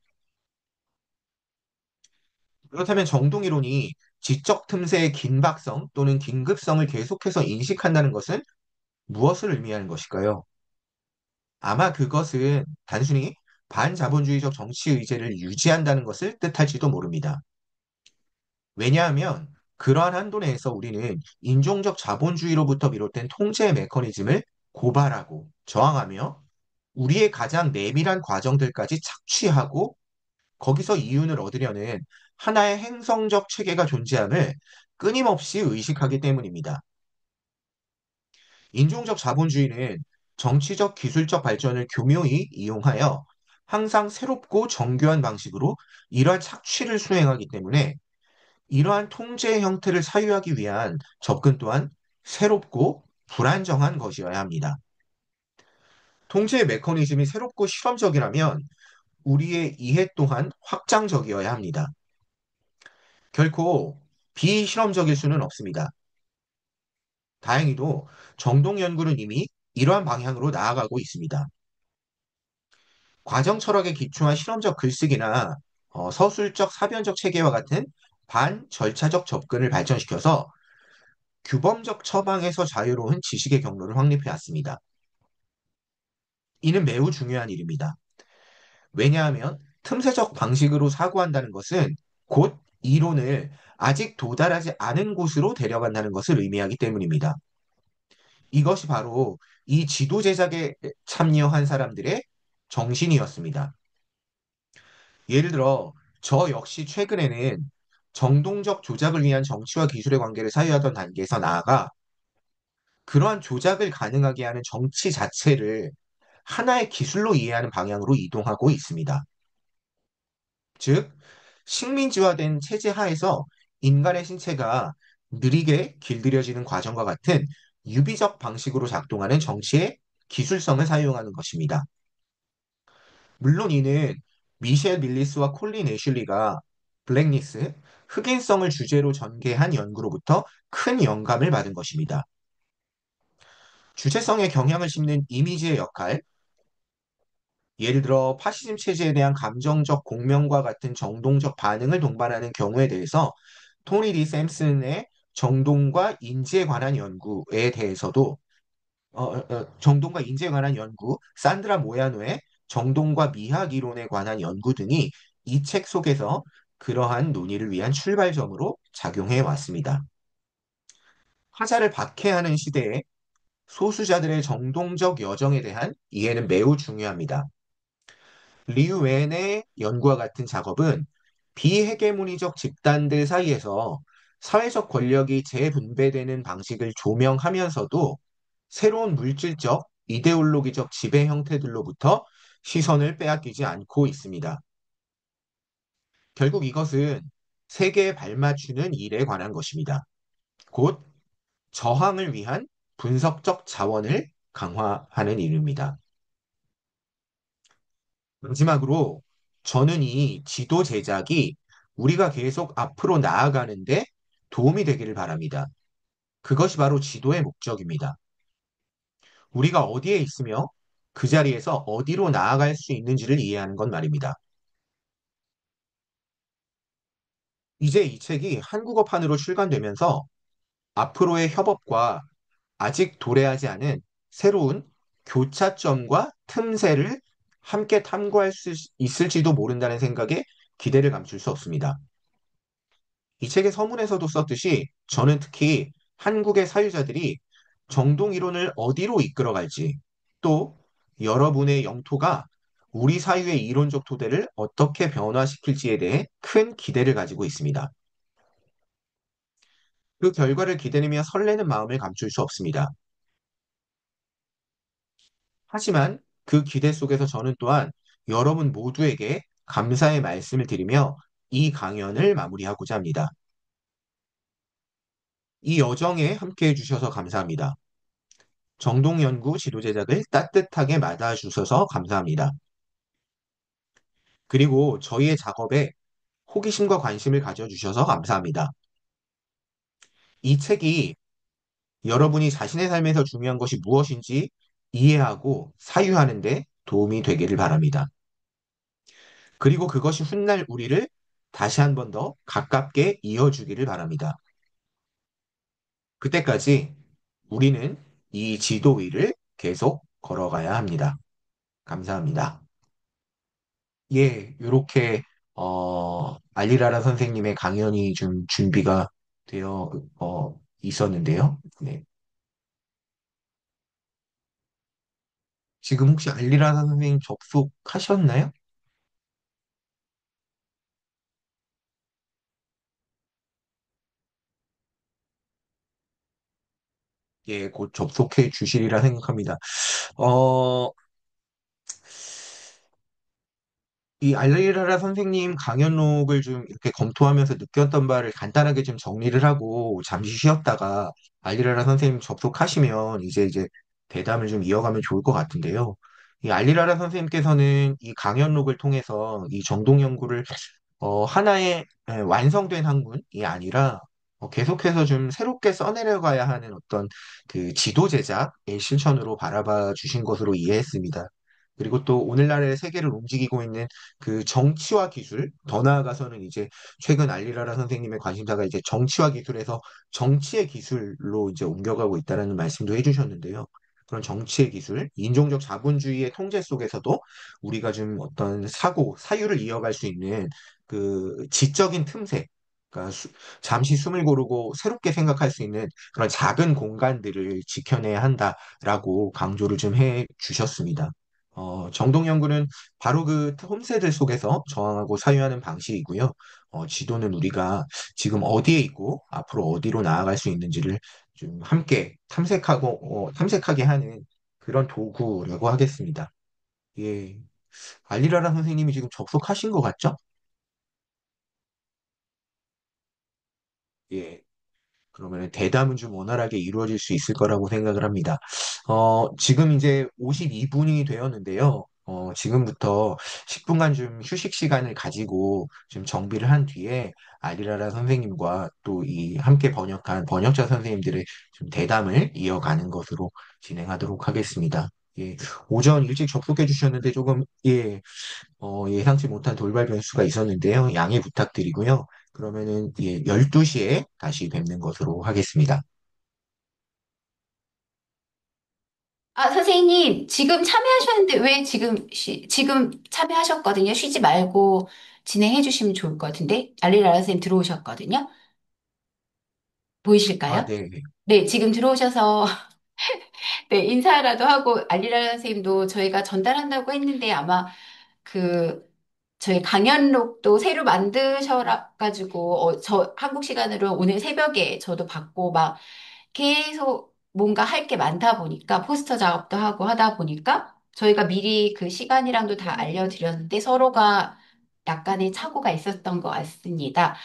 그렇다면 정동이론이 지적 틈새의 긴박성 또는 긴급성을 계속해서 인식한다는 것은 무엇을 의미하는 것일까요? 아마 그것은 단순히 반자본주의적 정치 의제를 유지한다는 것을 뜻할지도 모릅니다. 왜냐하면 그러한 한도 내에서 우리는 인종적 자본주의로부터 비롯된 통제 메커니즘을 고발하고 저항하며 우리의 가장 내밀한 과정들까지 착취하고 거기서 이윤을 얻으려는 하나의 행성적 체계가 존재함을 끊임없이 의식하기 때문입니다. 인종적 자본주의는 정치적 기술적 발전을 교묘히 이용하여 항상 새롭고 정교한 방식으로 이러한 착취를 수행하기 때문에 이러한 통제 형태를 사유하기 위한 접근 또한 새롭고 불안정한 것이어야 합니다. 통제 메커니즘이 새롭고 실험적이라면 우리의 이해 또한 확장적이어야 합니다. 결코 비실험적일 수는 없습니다. 다행히도 정동 연구는 이미 이러한 방향으로 나아가고 있습니다. 과정 철학에 기초한 실험적 글쓰기나 서술적 사변적 체계와 같은 반절차적 접근을 발전시켜서 규범적 처방에서 자유로운 지식의 경로를 확립해 왔습니다. 이는 매우 중요한 일입니다. 왜냐하면 틈새적 방식으로 사고한다는 것은 곧 이론을 아직 도달하지 않은 곳으로 데려간다는 것을 의미하기 때문입니다. 이것이 바로 이 지도 제작에 참여한 사람들의 정신이었습니다. 예를 들어, 저 역시 최근에는 정동적 조작을 위한 정치와 기술의 관계를 사유하던 단계에서 나아가 그러한 조작을 가능하게 하는 정치 자체를 하나의 기술로 이해하는 방향으로 이동하고 있습니다. 즉, 식민지화된 체제 하에서 인간의 신체가 느리게 길들여지는 과정과 같은 유비적 방식으로 작동하는 정치의 기술성을 사용하는 것입니다. 물론 이는 미셸 밀리스와 콜린 애슐리가 블랙리스, 흑인성을 주제로 전개한 연구로부터 큰 영감을 받은 것입니다. 주체성에 경향을 심는 이미지의 역할, 예를 들어 파시즘 체제에 대한 감정적 공명과 같은 정동적 반응을 동반하는 경우에 대해서 토니 디 샘슨의 정동과 인지에 관한 연구에 대해서도 정동과 인지에 관한 연구, 산드라 모야노의 정동과 미학 이론에 관한 연구 등이 이 책 속에서 그러한 논의를 위한 출발점으로 작용해 왔습니다. 화자를 박해하는 시대에 소수자들의 정동적 여정에 대한 이해는 매우 중요합니다. 리우 웬의 연구와 같은 작업은 비헤게모니적 집단들 사이에서 사회적 권력이 재분배되는 방식을 조명하면서도 새로운 물질적, 이데올로기적 지배 형태들로부터 시선을 빼앗기지 않고 있습니다. 결국 이것은 세계에 발맞추는 일에 관한 것입니다. 곧 저항을 위한 분석적 자원을 강화하는 일입니다. 마지막으로 저는 이 지도 제작이 우리가 계속 앞으로 나아가는데 도움이 되기를 바랍니다. 그것이 바로 지도의 목적입니다. 우리가 어디에 있으며 그 자리에서 어디로 나아갈 수 있는지를 이해하는 건 말입니다. 이제 이 책이 한국어판으로 출간되면서 앞으로의 협업과 아직 도래하지 않은 새로운 교차점과 틈새를 함께 탐구할 수 있을지도 모른다는 생각에 기대를 감출 수 없습니다. 이 책의 서문에서도 썼듯이 저는 특히 한국의 사유자들이 정동 이론을 어디로 이끌어갈지 또 여러분의 영토가 우리 사유의 이론적 토대를 어떻게 변화시킬지에 대해 큰 기대를 가지고 있습니다. 그 결과를 기다리며 설레는 마음을 감출 수 없습니다. 하지만 그 기대 속에서 저는 또한 여러분 모두에게 감사의 말씀을 드리며 이 강연을 마무리하고자 합니다. 이 여정에 함께 해주셔서 감사합니다. 정동연구 지도 제작을 따뜻하게 맡아주셔서 감사합니다. 그리고 저희의 작업에 호기심과 관심을 가져주셔서 감사합니다. 이 책이 여러분이 자신의 삶에서 중요한 것이 무엇인지 이해하고 사유하는 데 도움이 되기를 바랍니다. 그리고 그것이 훗날 우리를 다시 한 번 더 가깝게 이어주기를 바랍니다. 그때까지 우리는 이 지도 위를 계속 걸어가야 합니다. 감사합니다. 예, 요렇게 알리라라 선생님의 강연이 좀 준비가 되어 있었는데요. 네. 지금 혹시 알리라 선생님 접속하셨나요? 예, 곧 접속해 주시리라 생각합니다. 어, 이 알리라라 선생님 강연록을 좀 이렇게 검토하면서 느꼈던 바를 간단하게 좀 정리를 하고 잠시 쉬었다가 알리라라 선생님 접속하시면 이제 대담을 좀 이어가면 좋을 것 같은데요. 이 알리라라 선생님께서는 이 강연록을 통해서 이 정동 연구를 하나의 완성된 학문이 아니라 계속해서 좀 새롭게 써내려가야 하는 어떤 그 지도 제작의 실천으로 바라봐 주신 것으로 이해했습니다. 그리고 또 오늘날의 세계를 움직이고 있는 그 정치와 기술, 더 나아가서는 이제 최근 알리라라 선생님의 관심사가 이제 정치와 기술에서 정치의 기술로 이제 옮겨가고 있다라는 말씀도 해주셨는데요. 그런 정치의 기술, 인종적 자본주의의 통제 속에서도 우리가 좀 어떤 사고, 사유를 이어갈 수 있는 그 지적인 틈새, 그러니까 잠시 숨을 고르고 새롭게 생각할 수 있는 그런 작은 공간들을 지켜내야 한다라고 강조를 좀 해 주셨습니다. 정동 연구는 바로 그 틈새들 속에서 저항하고 사유하는 방식이고요. 지도는 우리가 지금 어디에 있고 앞으로 어디로 나아갈 수 있는지를 좀 함께 탐색하게 하는 그런 도구라고 하겠습니다. 예, 알리라라 선생님이 지금 접속하신 것 같죠? 예. 그러면 대담은 좀 원활하게 이루어질 수 있을 거라고 생각을 합니다. 지금 이제 52분이 되었는데요. 지금부터 10분간 좀 휴식 시간을 가지고 좀 정비를 한 뒤에 아리라라 선생님과 또 이 함께 번역한 번역자 선생님들의 좀 대담을 이어가는 것으로 진행하도록 하겠습니다. 예, 오전 일찍 접속해 주셨는데 조금 예상치 못한 돌발 변수가 있었는데요. 양해 부탁드리고요. 그러면은 12시에 다시 뵙는 것으로 하겠습니다. 아, 선생님, 지금 참여하셨는데 왜 지금 참여하셨거든요. 쉬지 말고 진행해 주시면 좋을 것 같은데. 알리라라 선생님 들어오셨거든요. 아, 보이실까요? 네. 네, 지금 들어오셔서 네, 인사라도 하고 알리라라 선생님도 저희가 전달한다고 했는데 아마 그 저희 강연록도 새로 만드셔가지고 저 한국 시간으로 오늘 새벽에 저도 받고 막 계속 뭔가 할 게 많다 보니까 포스터 작업도 하고 하다 보니까 저희가 미리 그 시간이랑도 다 알려드렸는데 서로가 약간의 착오가 있었던 것 같습니다.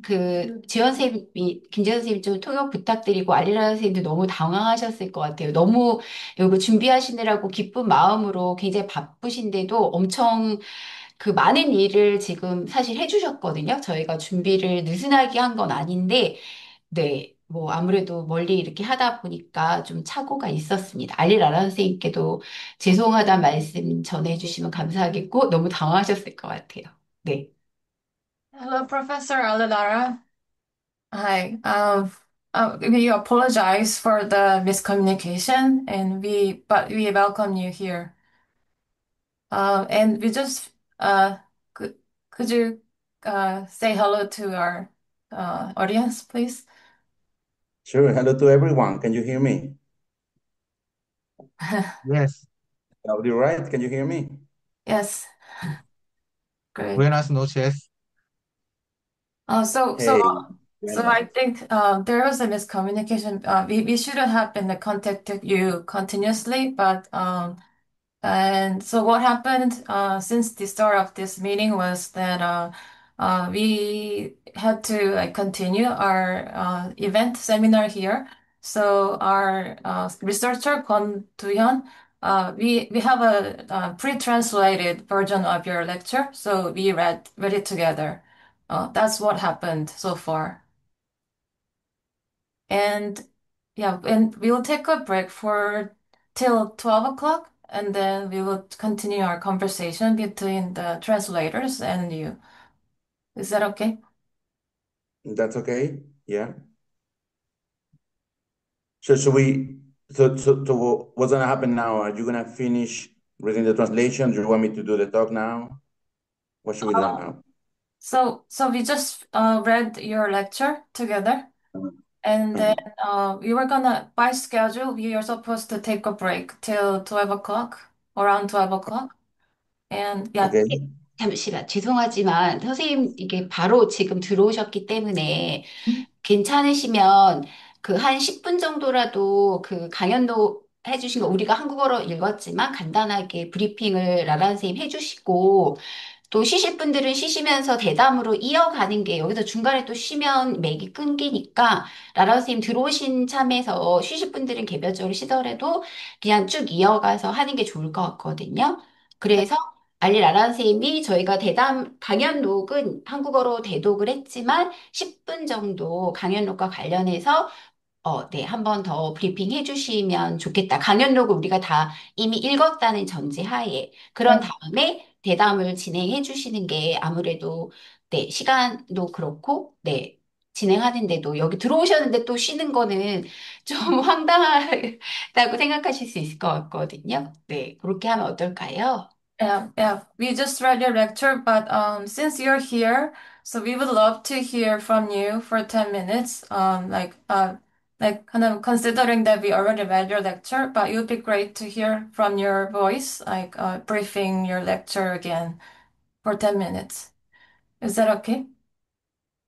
그 지원 선생님이 김지현 선생님 좀 통역 부탁드리고 알리라 선생님도 너무 당황하셨을 것 같아요. 너무 이거 준비하시느라고 기쁜 마음으로 굉장히 바쁘신데도 엄청 그 많은 일을 지금 사실 해주셨거든요. 저희가 준비를 느슨하게 한 건 아닌데, 네, 뭐 아무래도 멀리 이렇게 하다 보니까 좀 착오가 있었습니다. 알릴 선생님께도 죄송하다 말씀 전해주시면 감사하겠고 너무 당황하셨을 것 같아요. 네. Hello, Professor Alalara. Hi. We apologize for the miscommunication, and we welcome you here. And we just could could you say hello to our audience, please? Sure. Hello to everyone. Can you hear me? Yes. Audio right? Can you hear me? Yes, great. Buenas noches. Uh, so so Hey. so Buenas. I think there was a miscommunication. We shouldn't have been contacted you continuously, but and so what happened since the start of this meeting was that we had to continue our event seminar here. So our researcher Kwon Do-hyun, we have a, pre-translated version of your lecture, so we read it together. That's what happened so far. And yeah, and we will take a break for till 12 o'clock, and then we will continue our conversation between the translators and you. Is that okay? That's okay. Yeah. So should we? So what's gonna happen now? Are you gonna finish reading the translation? Do you want me to do the talk now? What should we do Uh, now? so we just read your lecture together. And then we were gonna, by schedule, we were supposed to take a break till 12 o'clock, around 12 o'clock. And yeah, Okay. 잠시만, 죄송하지만 선생님 이게 바로 지금 들어오셨기 때문에 괜찮으시면 그 한 10분 정도라도 그 강연도 해주신 거 우리가 한국어로 읽었지만 간단하게 브리핑을 라라 선생님 해주시고 또 쉬실 분들은 쉬시면서 대담으로 이어가는 게 여기서 중간에 또 쉬면 맥이 끊기니까 라라 선생님 들어오신 참에서 쉬실 분들은 개별적으로 쉬더라도 그냥 쭉 이어가서 하는 게 좋을 것 같거든요. 그래서 알리 라라 선생님이 저희가 대담 강연록은 한국어로 대독을 했지만 10분 정도 강연록과 관련해서 네, 한 번 더 브리핑 해주시면 좋겠다. 강연록을 우리가 다 이미 읽었다는 전제하에 그런 다음에 대담을 진행해 주시는 게 아무래도 네, 시간도 그렇고 네, 진행하는데도 여기 들어오셨는데 또 쉬는 거는 좀 황당하다고 생각하실 수 있을 것 같거든요. 네, 그렇게 하면 어떨까요? yeah, yeah. We just read your lecture, but since you're here, so we would love to hear from you for 10 minutes. Like kind of considering that we already read your lecture, but it would be great to hear from your voice, like briefing your lecture again for 10 minutes. Is that okay?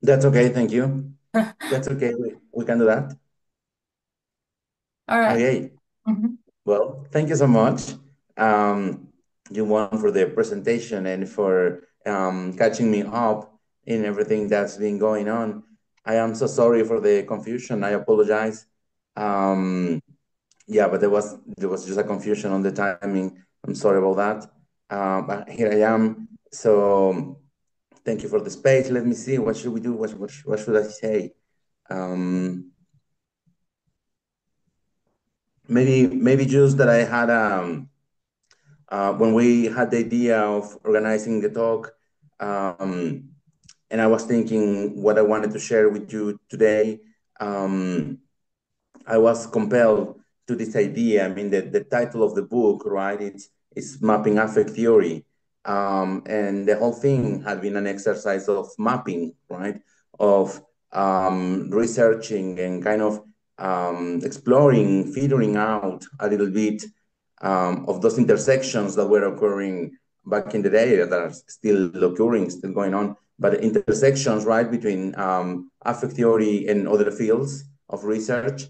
That's okay. Thank you. That's okay. We can do that. All right. Okay. Mhm. Well, thank you so much, um, Juwon, for the presentation and for catching me up in everything that's been going on. I am so sorry for the confusion. I apologize. Um, yeah, but there was just a confusion on the timing. I'm sorry about that. But here I am. So thank you for the space. Let me see. What should we do? What should I say? Um, maybe just that I had when we had the idea of organizing the talk, um, and I was thinking what I wanted to share with you today, um, I was compelled to this idea. I mean, the title of the book, right? It's Mapping Affect Theory. And the whole thing had been an exercise of mapping, right? Of researching and kind of exploring, figuring out a little bit of those intersections that were occurring back in the day that are still occurring, still going on, but intersections, right, between affect theory and other fields of research.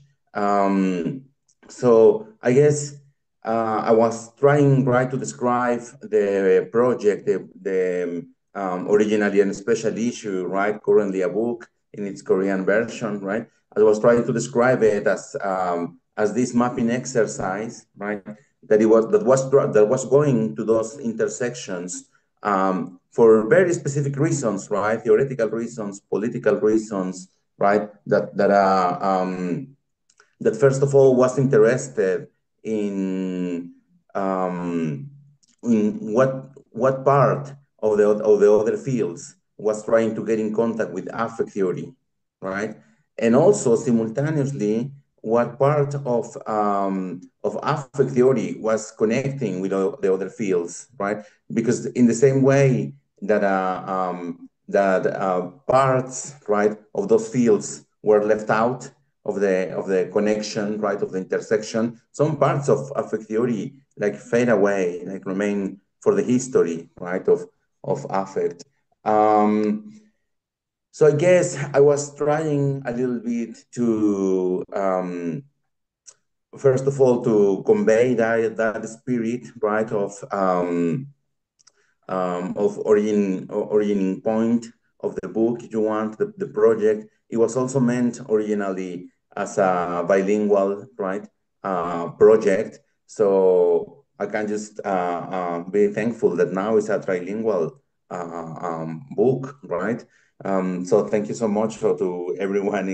So I guess I was trying, right, to describe the project, the originally a special issue, right, currently a book in its Korean version, right. I was trying to describe it as this mapping exercise, right, that was going to those intersections for very specific reasons, right? Theoretical reasons, political reasons, right? That first of all was interested in um, what part of the other fields was trying to get in contact with affect theory, right? And also simultaneously, what part of affect theory was connecting with the other fields, right? Because in the same way that parts, right, of those fields were left out of the connection, right, of the intersection. Some parts of affect theory like fade away, like remain for the history, right, of affect. So I guess I was trying a little bit to first of all to convey that spirit, right, of origin point of the book, if you want, the project. It was also meant originally as a bilingual, right, project. So I can just be thankful that now it's a trilingual book, right? So thank you so much to everyone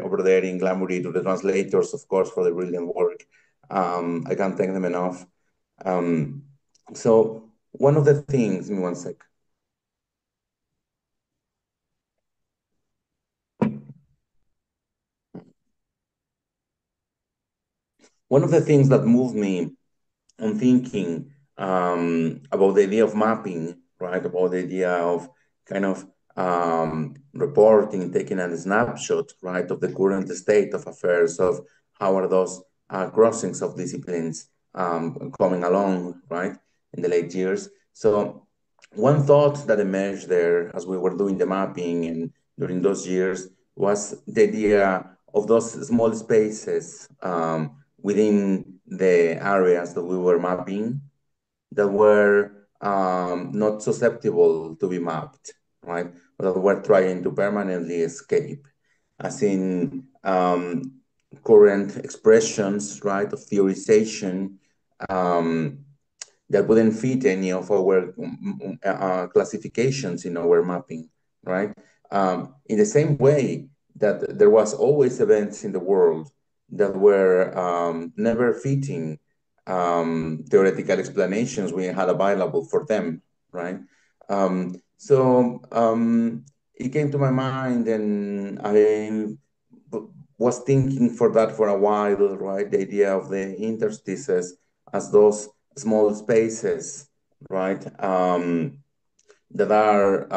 over there in Glamory, to the translators, of course, for the brilliant work. I can't thank them enough. Um, so one of the things, give me one sec. One of the things that moved me on thinking about the idea of mapping, right? About the idea of kind of reporting, taking a snapshot, right, of the current state of affairs, of how are those crossings of disciplines coming along, right, in the late years. So one thought that emerged there as we were doing the mapping and during those years was the idea of those small spaces within the areas that we were mapping that were not susceptible to be mapped, right? That were trying to permanently escape, as in current expressions, right, of theorization um, that wouldn't fit any of our classifications in our mapping, right? In the same way that there was always events in the world that were never fitting theoretical explanations we had available for them, right? So it came to my mind, and I was thinking for that for a while, right? The idea of the interstices as those small spaces, right? That are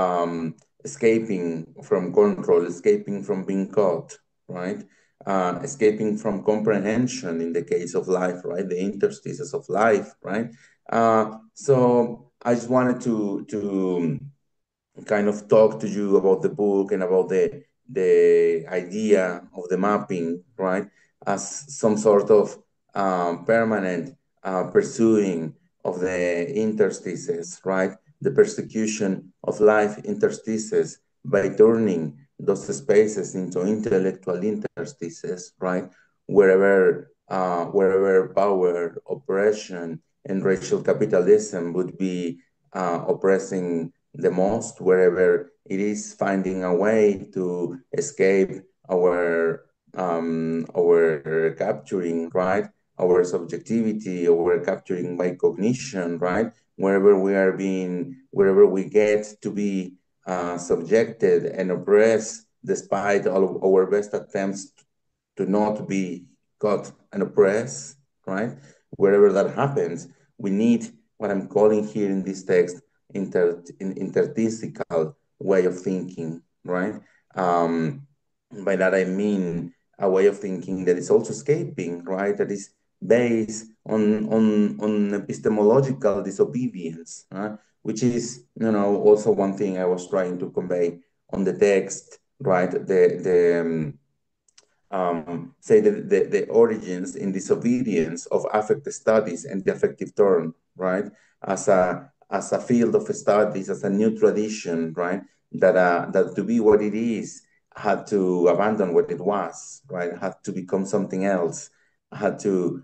escaping from control, escaping from being caught, right? Escaping from comprehension in the case of life, right? The interstices of life, right? So I just wanted to kind of talk to you about the book and about the idea of the mapping, right, as some sort of permanent pursuing of the interstices, right, the persecution of life interstices by turning those spaces into intellectual interstices, right, wherever power, oppression, and racial capitalism would be oppressing the most, wherever it is finding a way to escape our capturing, right, our subjectivity, our capturing by cognition, right, wherever we get to be subjected and oppressed despite all of our best attempts to not be caught and oppressed, right? Wherever that happens, we need what I'm calling here in this text interdistical way of thinking, right? By that I mean a way of thinking that is also escaping, right? That is based on epistemological disobedience, which is, also one thing I was trying to convey on the text, right? Say the origins in disobedience of affect studies and the affective turn, right? As a field of studies, as a new tradition, right? That to be what it is had to abandon what it was, right? Had to become something else, had to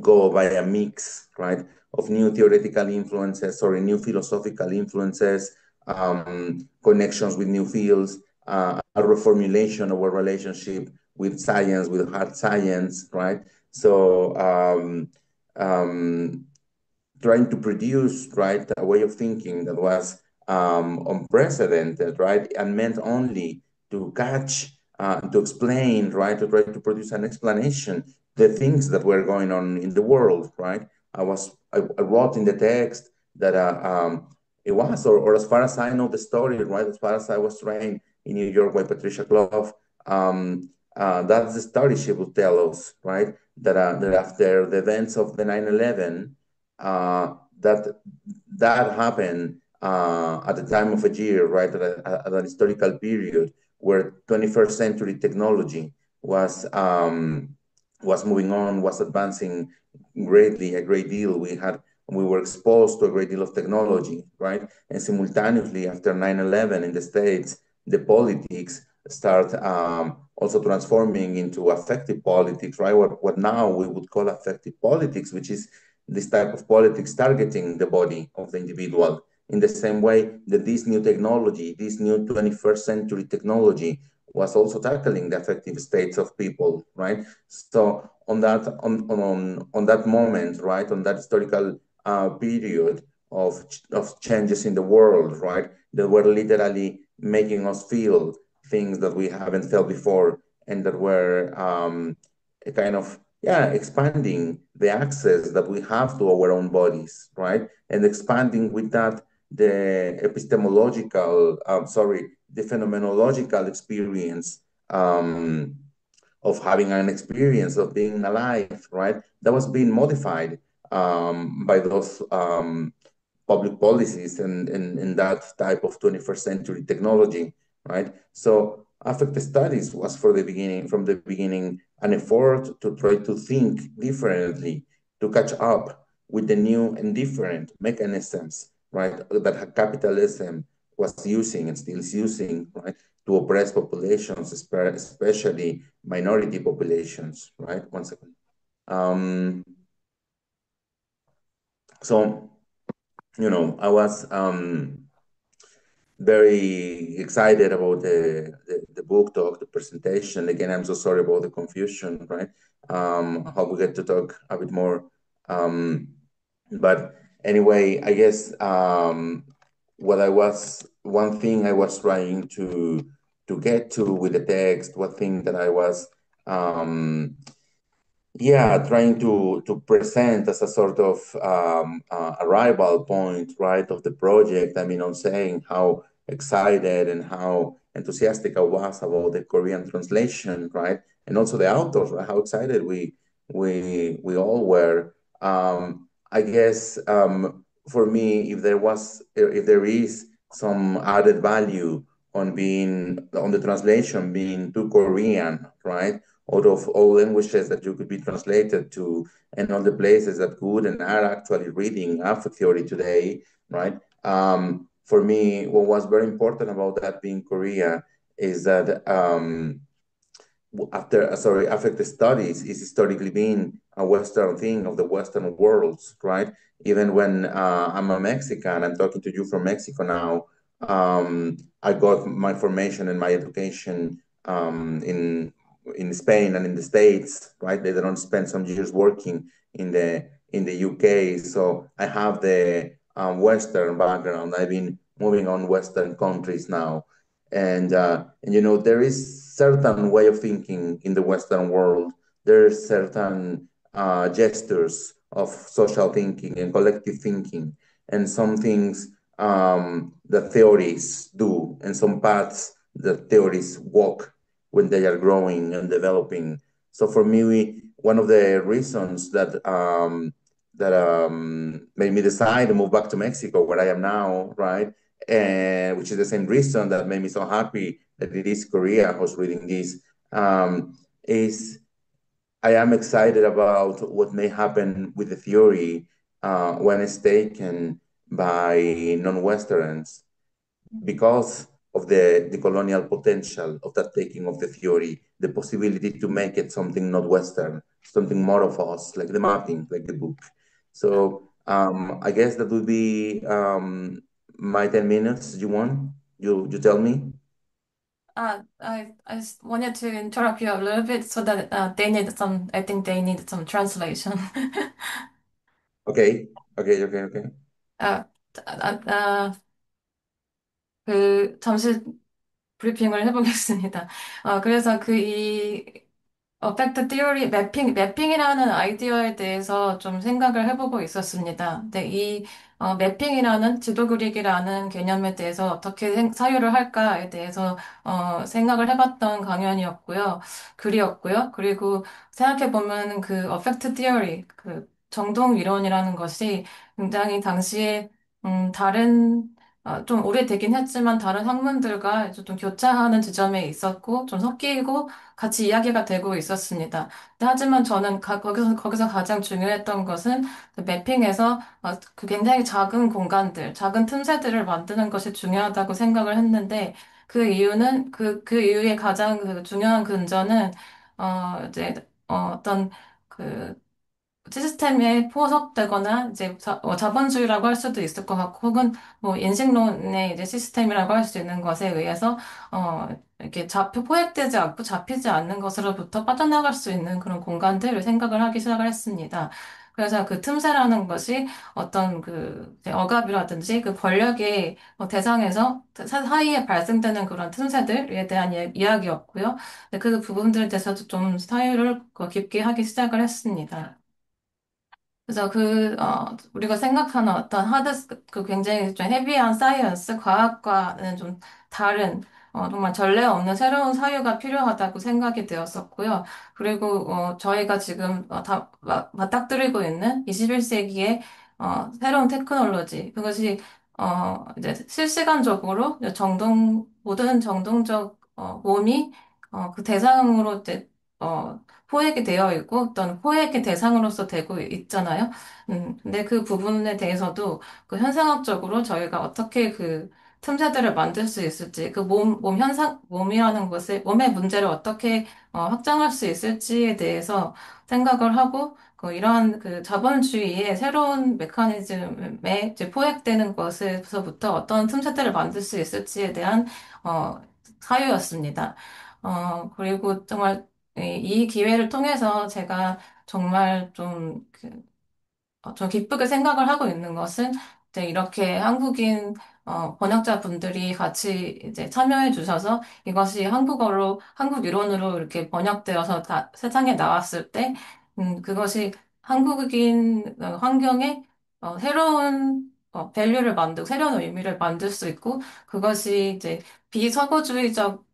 go by a mix, right, of new theoretical influences or new philosophical influences, connections with new fields, a reformulation of our relationship with science, with hard science, right? So trying to produce, right, a way of thinking that was unprecedented, right, and meant only to catch, to explain, right, to try to produce an explanation, the things that were going on in the world, right? I wrote in the text that it was, or as far as I know the story, right, as far as I was trained in New York by Patricia Clough, that's the story she would tell us, right? That after the events of the 9/11, that happened at the time of a year, right, at an historical period where 21st century technology was moving on, was advancing greatly, a great deal. We were exposed to a great deal of technology, right? And simultaneously, after 9/11 in the States, the politics start also transforming into affective politics, right? What now we would call affective politics, which is this type of politics targeting the body of the individual in the same way that this new technology, this new 21st century technology was also tackling the affective states of people, right? So on that moment, right, on that historical period of changes in the world, right, that were literally making us feel things that we haven't felt before, and that were a kind of, yeah, expanding the access that we have to our own bodies, right, and expanding with that the epistemological, sorry, the phenomenological experience um, of having an experience of being alive, right? That was being modified by those public policies and that type of 21st century technology, right? So affect studies was from the beginning, an effort to try to think differently, to catch up with the new and different mechanisms, right, that capitalism was using and still is using, right, to oppress populations, especially minority populations, right? One second. Um, so, I was very excited about the book talk, the presentation. Again, I'm so sorry about the confusion, right? I hope we get to talk a bit more. But anyway, I guess one thing I was trying to get to with the text, one thing that I was um, yeah, trying to present as a sort of arrival point, right, of the project. I mean, on saying how excited and how enthusiastic I was about the Korean translation, right, and also the authors, right, how excited we all were. I guess for me, if there is some added value on the translation being too Korean, right? Out of all languages that you could be translated to, and all the places that could and are actually reading affect theory today, right? For me, what was very important about that being Korea is that affect studies is historically been a Western thing of the Western worlds, right? Even when I'm a Mexican, I'm talking to you from Mexico now. I got my formation and my education in Spain and in the States, right? They don't spend some years working in the UK, so I have the Western background. I've been moving on Western countries now, and there is certain way of thinking in the Western world. There's certain gestures of social thinking and collective thinking, and some things that theories do, and some paths that theories walk when they are growing and developing. So for me, one of the reasons that made me decide to move back to Mexico, where I am now, right, and which is the same reason that made me so happy that it is Korea who's reading this, is I am excited about what may happen with the theory when it's taken by non-Westerns because of the colonial potential of that taking of the theory, the possibility to make it something not Western, something more of us, like the mapping, like the book. So I guess that would be my 10 minutes. You want? You tell me? I just wanted to interrupt you a little bit so that I think they need some translation. Okay, okay. 아, 잠시 브리핑을 해보겠습니다. 그래서 어펙트 티어리 매핑이라는 아이디어에 대해서 좀 생각을 해보고 있었습니다. 근데 매핑이라는 지도 그리기라는 개념에 대해서 어떻게 사유를 할까에 대해서 생각을 해봤던 강연이었고요. 글이었고요. 그리고 생각해보면 그 어펙트 티어리, 그 정동 이론이라는 것이 굉장히 당시에 좀 오래되긴 했지만 다른 학문들과 이제 좀 교차하는 지점에 있었고 좀 섞이고 같이 이야기가 되고 있었습니다. 하지만 저는 거기서 가장 중요했던 것은 그 매핑에서 그 굉장히 작은 공간들, 작은 틈새들을 만드는 것이 중요하다고 생각을 했는데 그 이유의 가장 그 중요한 근저는, 이제, 어떤 그 시스템에 포섭되거나 이제 자본주의라고 할 수도 있을 것 같고 혹은 뭐 인식론의 이제 시스템이라고 할 수 있는 것에 의해서 이렇게 포획되지 않고 잡히지 않는 것으로부터 빠져나갈 수 있는 그런 공간들을 생각을 하기 시작을 했습니다. 그래서 그 틈새라는 것이 어떤 그 이제 억압이라든지 그 권력의 대상에서 사이에 발생되는 그런 틈새들에 대한 이야기였고요. 근데 그 부분들에 대해서도 좀 사유를 깊게 하기 시작을 했습니다. 그래서 우리가 생각하는 어떤 굉장히 좀 헤비한 사이언스, 과학과는 좀 다른, 정말 전례 없는 새로운 사유가 필요하다고 생각이 되었었고요. 그리고, 저희가 지금 맞닥뜨리고 있는 21세기의, 새로운 테크놀로지, 그것이, 이제 실시간적으로 모든 정동적, 몸이, 그 대상으로 이제, 포획이 되어 있고 어떤 포획의 대상으로서 되고 있잖아요. 근데 그 부분에 대해서도 그 현상학적으로 저희가 어떻게 그 틈새들을 만들 수 있을지, 몸이라는 것을, 몸의 문제를 어떻게 확장할 수 있을지에 대해서 생각을 하고, 이러한 그 자본주의의 새로운 메커니즘에 이제 포획되는 것에서부터 어떤 틈새들을 만들 수 있을지에 대한, 어, 사유였습니다. 그리고 정말 이 기회를 통해서 제가 정말 좀 기쁘게 생각을 하고 있는 것은 이제 이렇게 한국인 번역자분들이 같이 이제 참여해 주셔서 이것이 한국 이론으로 이렇게 번역되어서 다 세상에 나왔을 때, 그것이 한국인 환경에 새로운 밸류를 만들고 새로운 의미를 만들 수 있고 그것이 이제 비서구주의적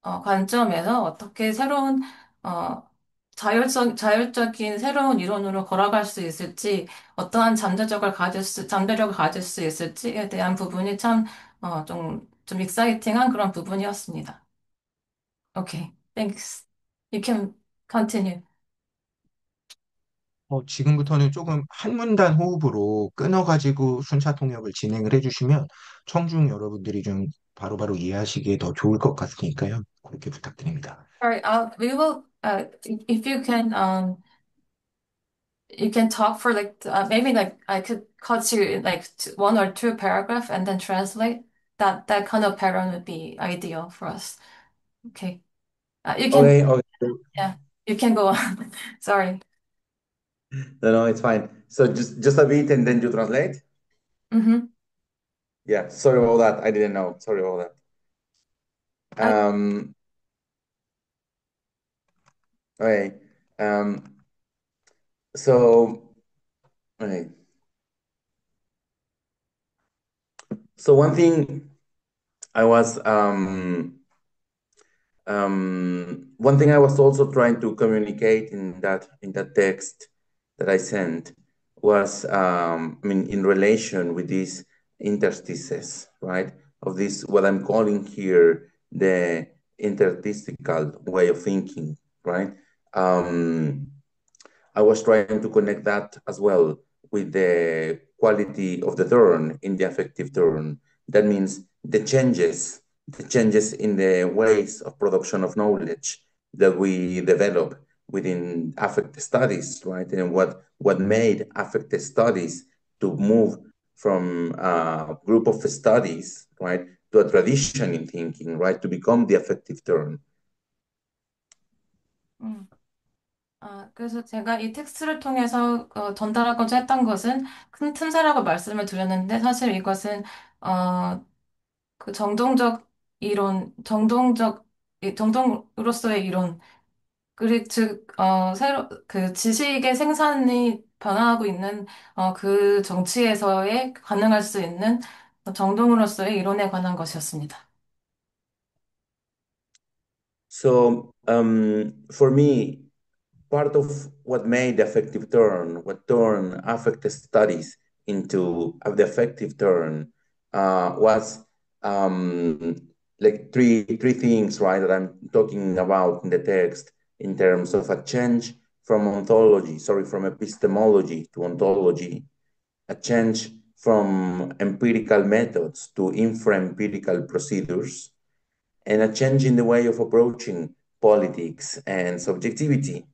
관점에서 어떻게 새로운, 어, 자율적인 새로운 이론으로 걸어갈 수 있을지, 어떠한 잠재력을 가질 수 있을지에 대한 부분이 참, 좀 익사이팅한 그런 부분이었습니다. Okay, thanks. You can continue. 지금부터는 조금 한 문단 호흡으로 끊어가지고 순차 통역을 진행을 해주시면 청중 여러분들이 좀 바로바로 이해하시기에 더 좋을 것 같으니까요. 그렇게 부탁드립니다. All right, we will, if you can talk for like maybe like I could cut you in like one or two paragraph and then translate. That kind of pattern would be ideal for us. Okay. You can Okay, okay. yeah, you can go on. Sorry. No, no, it's fine. So just a bit and then you translate? Mm-hmm. Yeah, sorry about that. I didn't know. Sorry about that. I, Okay. Um, so, okay. So one thing I was one thing I was also trying to communicate in that text that I sent was I mean in relation with these interstices, right? Of this what I'm calling here the interstitical way of thinking, right? Um, I was trying to connect that as well with the quality of the turn in the affective turn. That means the changes in the ways of production of knowledge that we develop within affect studies, right? And what made affect studies to move from a group of studies, right, to a tradition in thinking, right, to become the affective turn. 음. 그래서 제가 이 텍스트를 통해서 전달하고자 했던 것은 큰 틈새라고 말씀을 드렸는데 사실 이것은 어, 그 정동으로서의 이론, 그 지식의 생산이 변화하고 있는, 그 정치에서의 가능할 수 있는 정동으로서의 이론에 관한 것이었습니다. So for me, part of what made the affective turn, what turned affect studies into the affective turn, was like three things, right, that I'm talking about in the text in terms of a change from epistemology to ontology, a change from empirical methods to infra-empirical procedures, and a change in the way of approaching politics and subjectivity,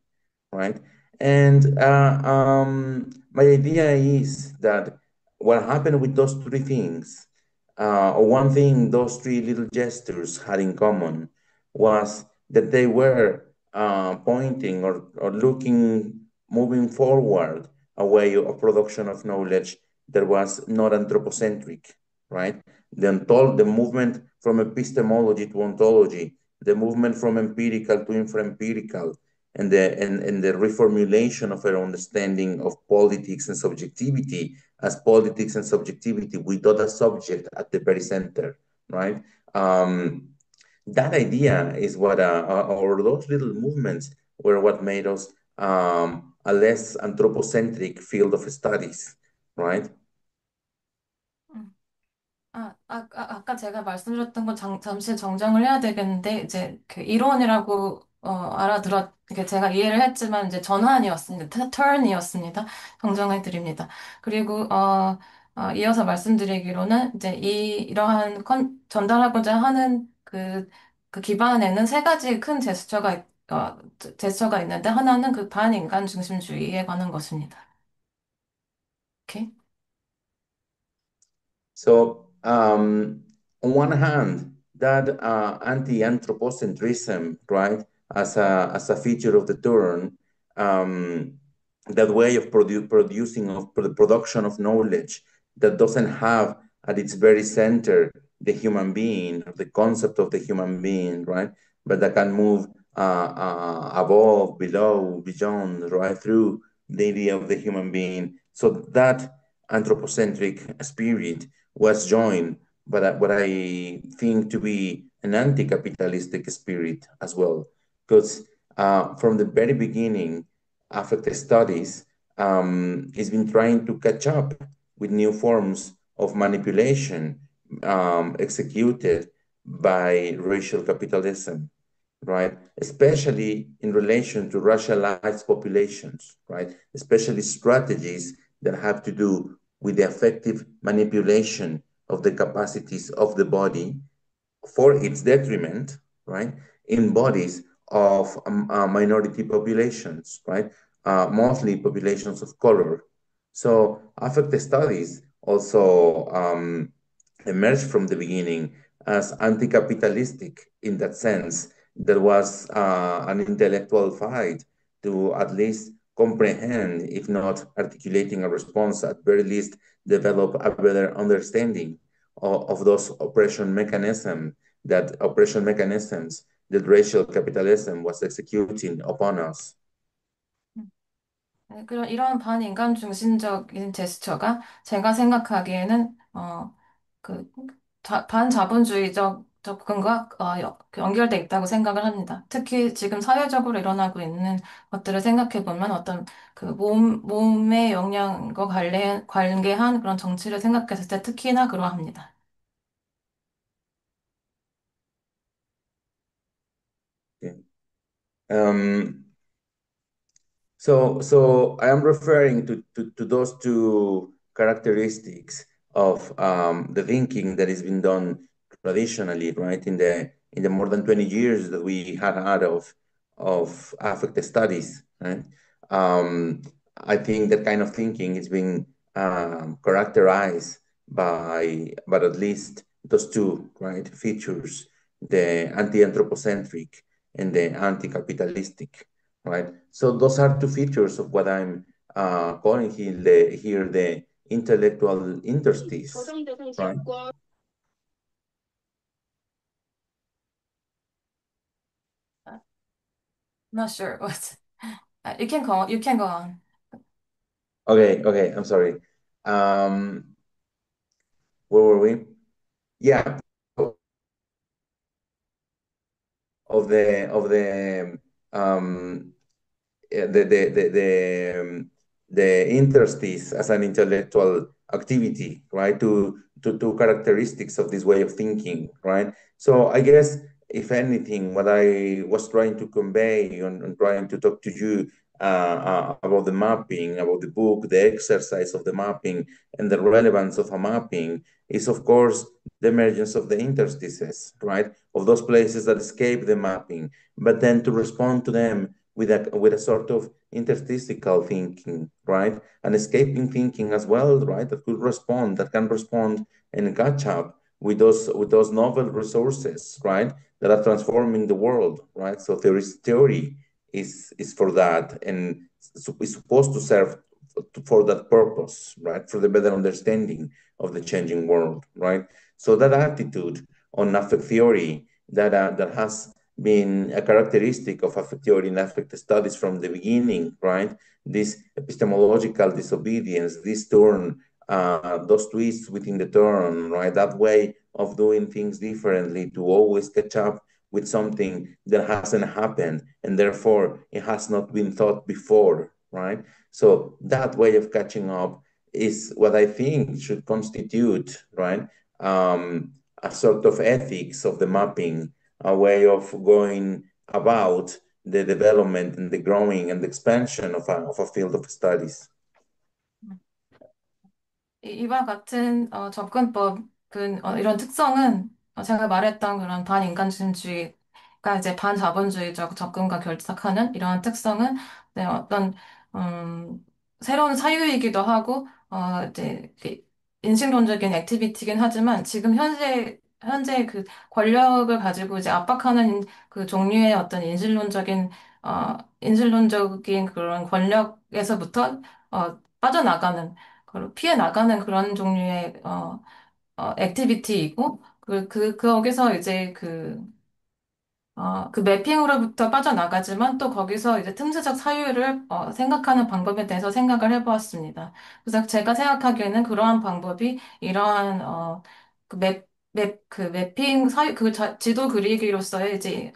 right? And my idea is that what happened with those three things, or one thing those three little gestures had in common was that they were pointing or looking, moving forward a way of production of knowledge that was not anthropocentric, right? The movement from epistemology to ontology, the movement from empirical to infra-empirical, and the reformulation of our understanding of politics and subjectivity as politics and subjectivity without a subject at the very center, right? That idea is what, or those little movements were what made us a less anthropocentric field of studies, right? 아까 제가 말씀드렸던 건 잠시 정정을 해야 되겠는데, 이제 그 이론이라고, 이렇게 제가 이해를 했지만, 이제 전환이었습니다. turn이었습니다. 정정해 드립니다. 그리고, 이어서 말씀드리기로는, 이제 이러한 전달하고자 하는 그 기반에는 세 가지 큰 제스처가 있는데, 하나는 그 반인간 중심주의에 관한 것입니다. 오케이? So, on one hand, that anti-anthropocentrism, right, as a feature of the turn, that way of producing of the production of knowledge that doesn't have at its very center the human being, the concept of the human being, right, but that can move above, below, beyond, right through the idea of the human being. So that anthropocentric spirit was joined by what I think to be an anti-capitalistic spirit as well. Because from the very beginning, affect studies has been trying to catch up with new forms of manipulation executed by racial capitalism, right? Especially in relation to racialized populations, right? Especially strategies that have to do with the effective manipulation of the capacities of the body for its detriment, right? In bodies of minority populations, right? Mostly populations of color. So affect studies also emerged from the beginning as anti-capitalistic in that sense. There was an intellectual fight to at least comprehend, if not articulating a response, at very least develop a better understanding of those oppression mechanisms that racial capitalism was executing upon us. 네, 이런 반인간 중심적인 제스처가 제가 생각하기에는 그 반자본주의적 접근과 연결돼 있다고 생각을 합니다. 특히 지금 사회적으로 일어나고 있는 것들을 생각해 보면 어떤 그 몸의 영향과 관계한 그런 정치를 생각했을 때 특히나 그러합니다. Okay. So I am referring to those two characteristics of the thinking that has been done traditionally, right, in the more than 20 years that we had of affect studies, right? I think that kind of thinking is being characterized by at least those two, right, features, the anti-anthropocentric and the anti-capitalistic, right? So those are two features of what I'm calling here the intellectual interstice, right? Not sure what. You can go on. Okay, I'm sorry. Where were we? Yeah, of the the interstice as an intellectual activity, right? To characteristics of this way of thinking, right? So I guess if anything, what I was trying to convey and trying to talk to you about the mapping, about the book, the exercise of the mapping, and the relevance of a mapping is, of course, the emergence of the interstices, right? Of those places that escape the mapping, but then to respond to them with a sort of interstitial thinking, right? And escaping thinking as well, right? That can respond and catch up with those novel resources, right? That are transforming the world, right? So theory is for that and is supposed to serve for that purpose, right? For the better understanding of the changing world, right? So that attitude on affect theory that has been a characteristic of affect theory and affect studies from the beginning, right? This epistemological disobedience, this turn, those twists within the turn, right? That way of doing things differently to always catch up with something that hasn't happened and therefore it has not been thought before, right? So that way of catching up is what I think should constitute, right, a sort of ethics of the mapping, a way of going about the development and the growing and the expansion of a field of studies. 이와 같은 접근법은 이런 특성은 제가 말했던 그런 반인간주의가 이제 반자본주의적 접근과 결탁하는 이러한 특성은 네, 어떤 음, 새로운 사유이기도 하고 이제 인식론적인 액티비티긴 하지만 지금 현재 그 권력을 가지고 이제 압박하는 그 종류의 어떤 인질론적인 그런 권력에서부터 빠져나가는 피해 나가는 그런 종류의 액티비티이고 거기서 이제 그 매핑으로부터 빠져나가지만 또 거기서 이제 틈새적 사유를 생각하는 방법에 대해서 생각을 해보았습니다. 그래서 제가 생각하기에는 그러한 방법이 이러한 그 매핑 지도 그리기로서의 이제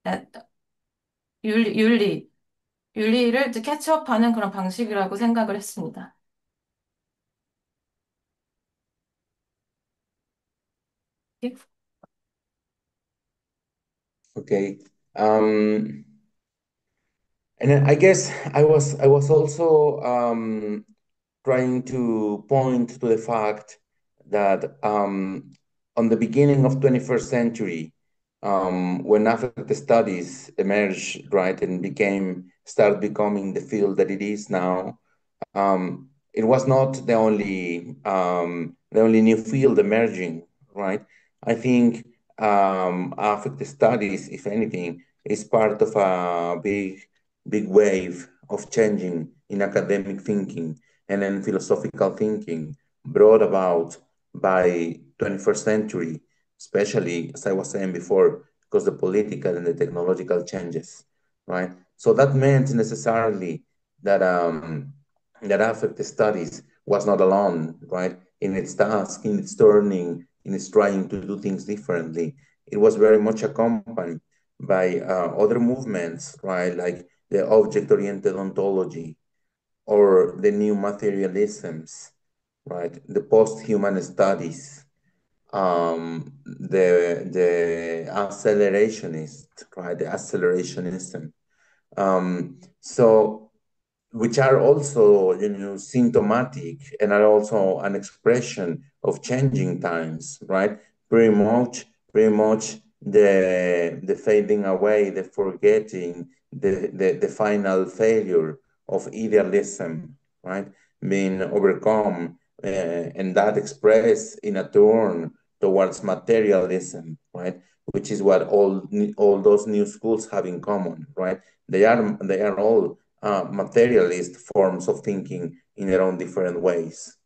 에- 윤리, 윤리, 윤리를 이제 캐치업하는 그런 방식이라고 생각을 했습니다. Okay. Um, and I guess I was also trying to point to the fact that on the beginning of 21st century, when affect studies emerged, right, and started becoming the field that it is now, it was not the only new field emerging, right? I think affect studies, if anything, is part of a big wave of changing in academic thinking and in philosophical thinking brought about by 21st century, especially as I was saying before, because the political and the technological changes, right? So that meant necessarily that that affect studies was not alone, right? In its task, in its turning, in its trying to do things differently. It was very much accompanied by other movements, right? Like the object-oriented ontology or the new materialisms, right? The post-human studies, the accelerationist, right? The accelerationism. So which are also, symptomatic and are also an expression of changing times, right? Pretty much the fading away, the forgetting, the final failure of idealism, right? Being overcome, and that expressed in a turn towards materialism, right? Which is what all those new schools have in common, right? They are all materialist forms of thinking in their own different ways.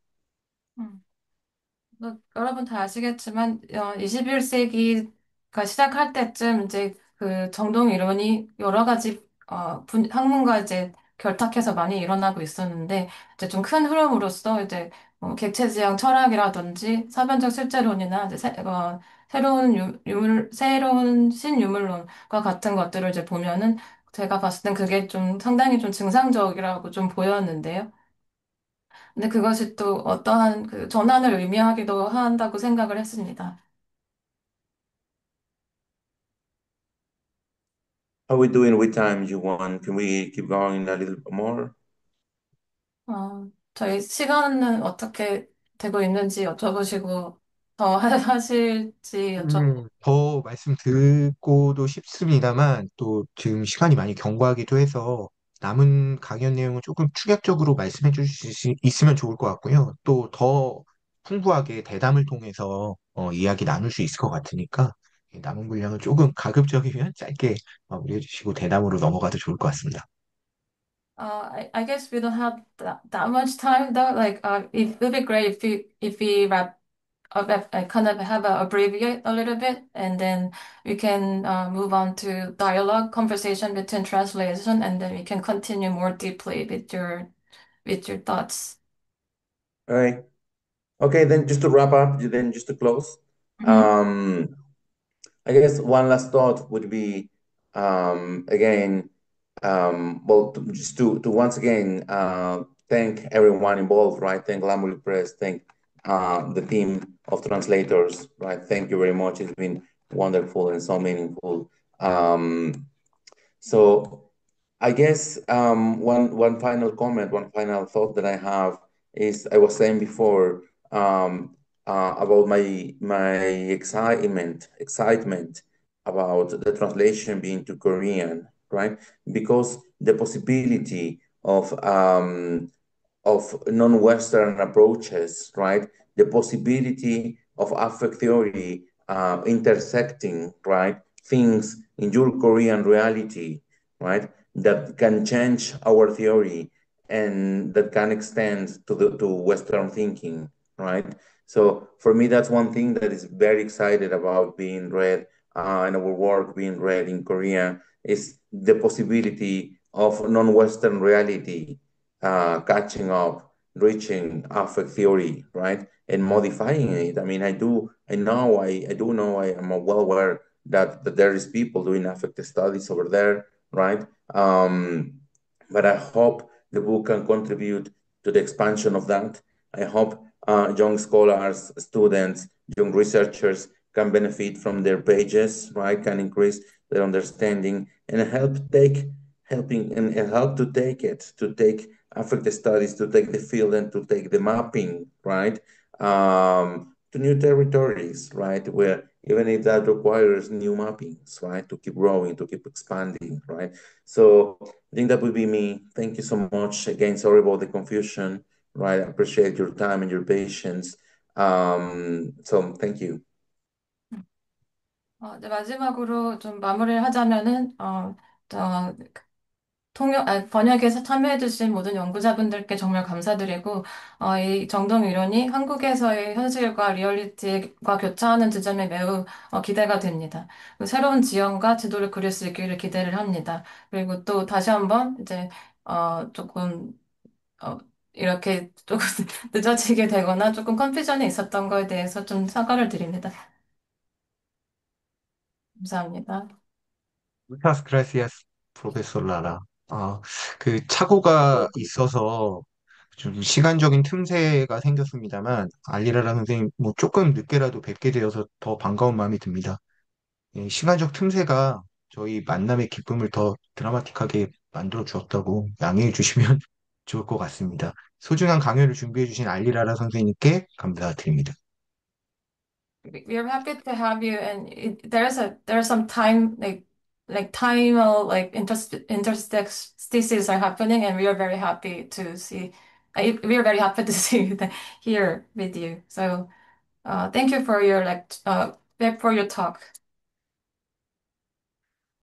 여러분 다 아시겠지만, 21세기가 시작할 때쯤 이제 그 정동 이론이 여러 가지, 학문과 이제 결탁해서 많이 일어나고 있었는데, 이제 좀 큰 흐름으로서 이제 객체지향 철학이라든지 사변적 실제론이나 이제 새로운 신유물론과 같은 것들을 이제 보면은 제가 봤을 땐 그게 좀 상당히 좀 증상적이라고 좀 보였는데요. 근데 그것이 또 어떠한 그 전환을 의미하기도 한다고 생각을 했습니다. How are we doing with time, you want? Can we keep going a little bit more? 저희 시간은 어떻게 되고 있는지 여쭤보시고 더 하실지 더 말씀 듣고도 싶습니다만 또 지금 시간이 많이 경과하기도 해서 남은 강연 내용은 조금 축약적으로 말씀해 주실 수 있으면 좋을 것 같고요. 또 더 풍부하게 대담을 통해서 이야기 나눌 수 있을 것 같으니까 남은 분량은 조금 가급적이면 짧게 마무리해 주시고 대담으로 넘어가도 좋을 것 같습니다. I guess we don't have that much time though. Like, it would be great if we wrap kind of have a abbreviate a little bit, and then we can move on to dialogue, conversation between translation, and then we can continue more deeply with your thoughts. All right. Okay, then just to wrap up, then just to close, Mhm. um, I guess one last thought would be, again, well, just to once again thank everyone involved, right? Thank Lamuli Press, thank the team of translators, right? Thank you very much. It's been wonderful and so meaningful. So I guess one final comment, one final thought that I have is I was saying before about my excitement about the translation being to Korean, right? Because the possibility of non-Western approaches, right? The possibility of affect theory intersecting, right? Things in your Korean reality, right? That can change our theory and that can extend to Western thinking, right? So for me, that's one thing that is very excited about being read and our work being read in Korea is the possibility of non-Western reality catching up, reaching affect theory, right, and modifying it. I mean, I do know, I am well aware that there is people doing affect studies over there, right? But I hope the book can contribute to the expansion of that. I hope young scholars, students, young researchers can benefit from their pages, right? Can increase their understanding and help to take it, to take affect studies, to take the field and to take the mapping, right? To new territories, right? Where even if that requires new mappings, right? To keep growing, to keep expanding, right? So I think that would be me. Thank you so much. Again, sorry about the confusion, right? I appreciate your time and your patience. So thank you. 네, 마지막으로 좀 마무리를 하자면은, 번역에서 참여해주신 모든 연구자분들께 정말 감사드리고, 이 정동 이론이 한국에서의 현실과 리얼리티가 교차하는 지점에 매우 기대가 됩니다. 그 새로운 지형과 지도를 그릴 수 있기를 기대를 합니다. 그리고 또 다시 한번 이제, 조금, 어, 이렇게 조금 늦어지게 되거나 조금 컨퓨전이 있었던 거에 대해서 좀 사과를 드립니다. 감사합니다. Muchas gracias, 프로페서 라라. 그 착오가 있어서 좀 시간적인 틈새가 생겼습니다만 알리라라 선생님 뭐 조금 늦게라도 뵙게 되어서 더 반가운 마음이 듭니다. 예, 시간적 틈새가 저희 만남의 기쁨을 더 드라마틱하게 만들어 주었다고 양해해 주시면 좋을 것 같습니다. 소중한 강연을 준비해 주신 알리라라 선생님께 감사드립니다. We are happy to have you, and there's some time like time like interstices are happening, and we are very happy to see. We are very happy to see you here with you. So, thank you for your for your talk.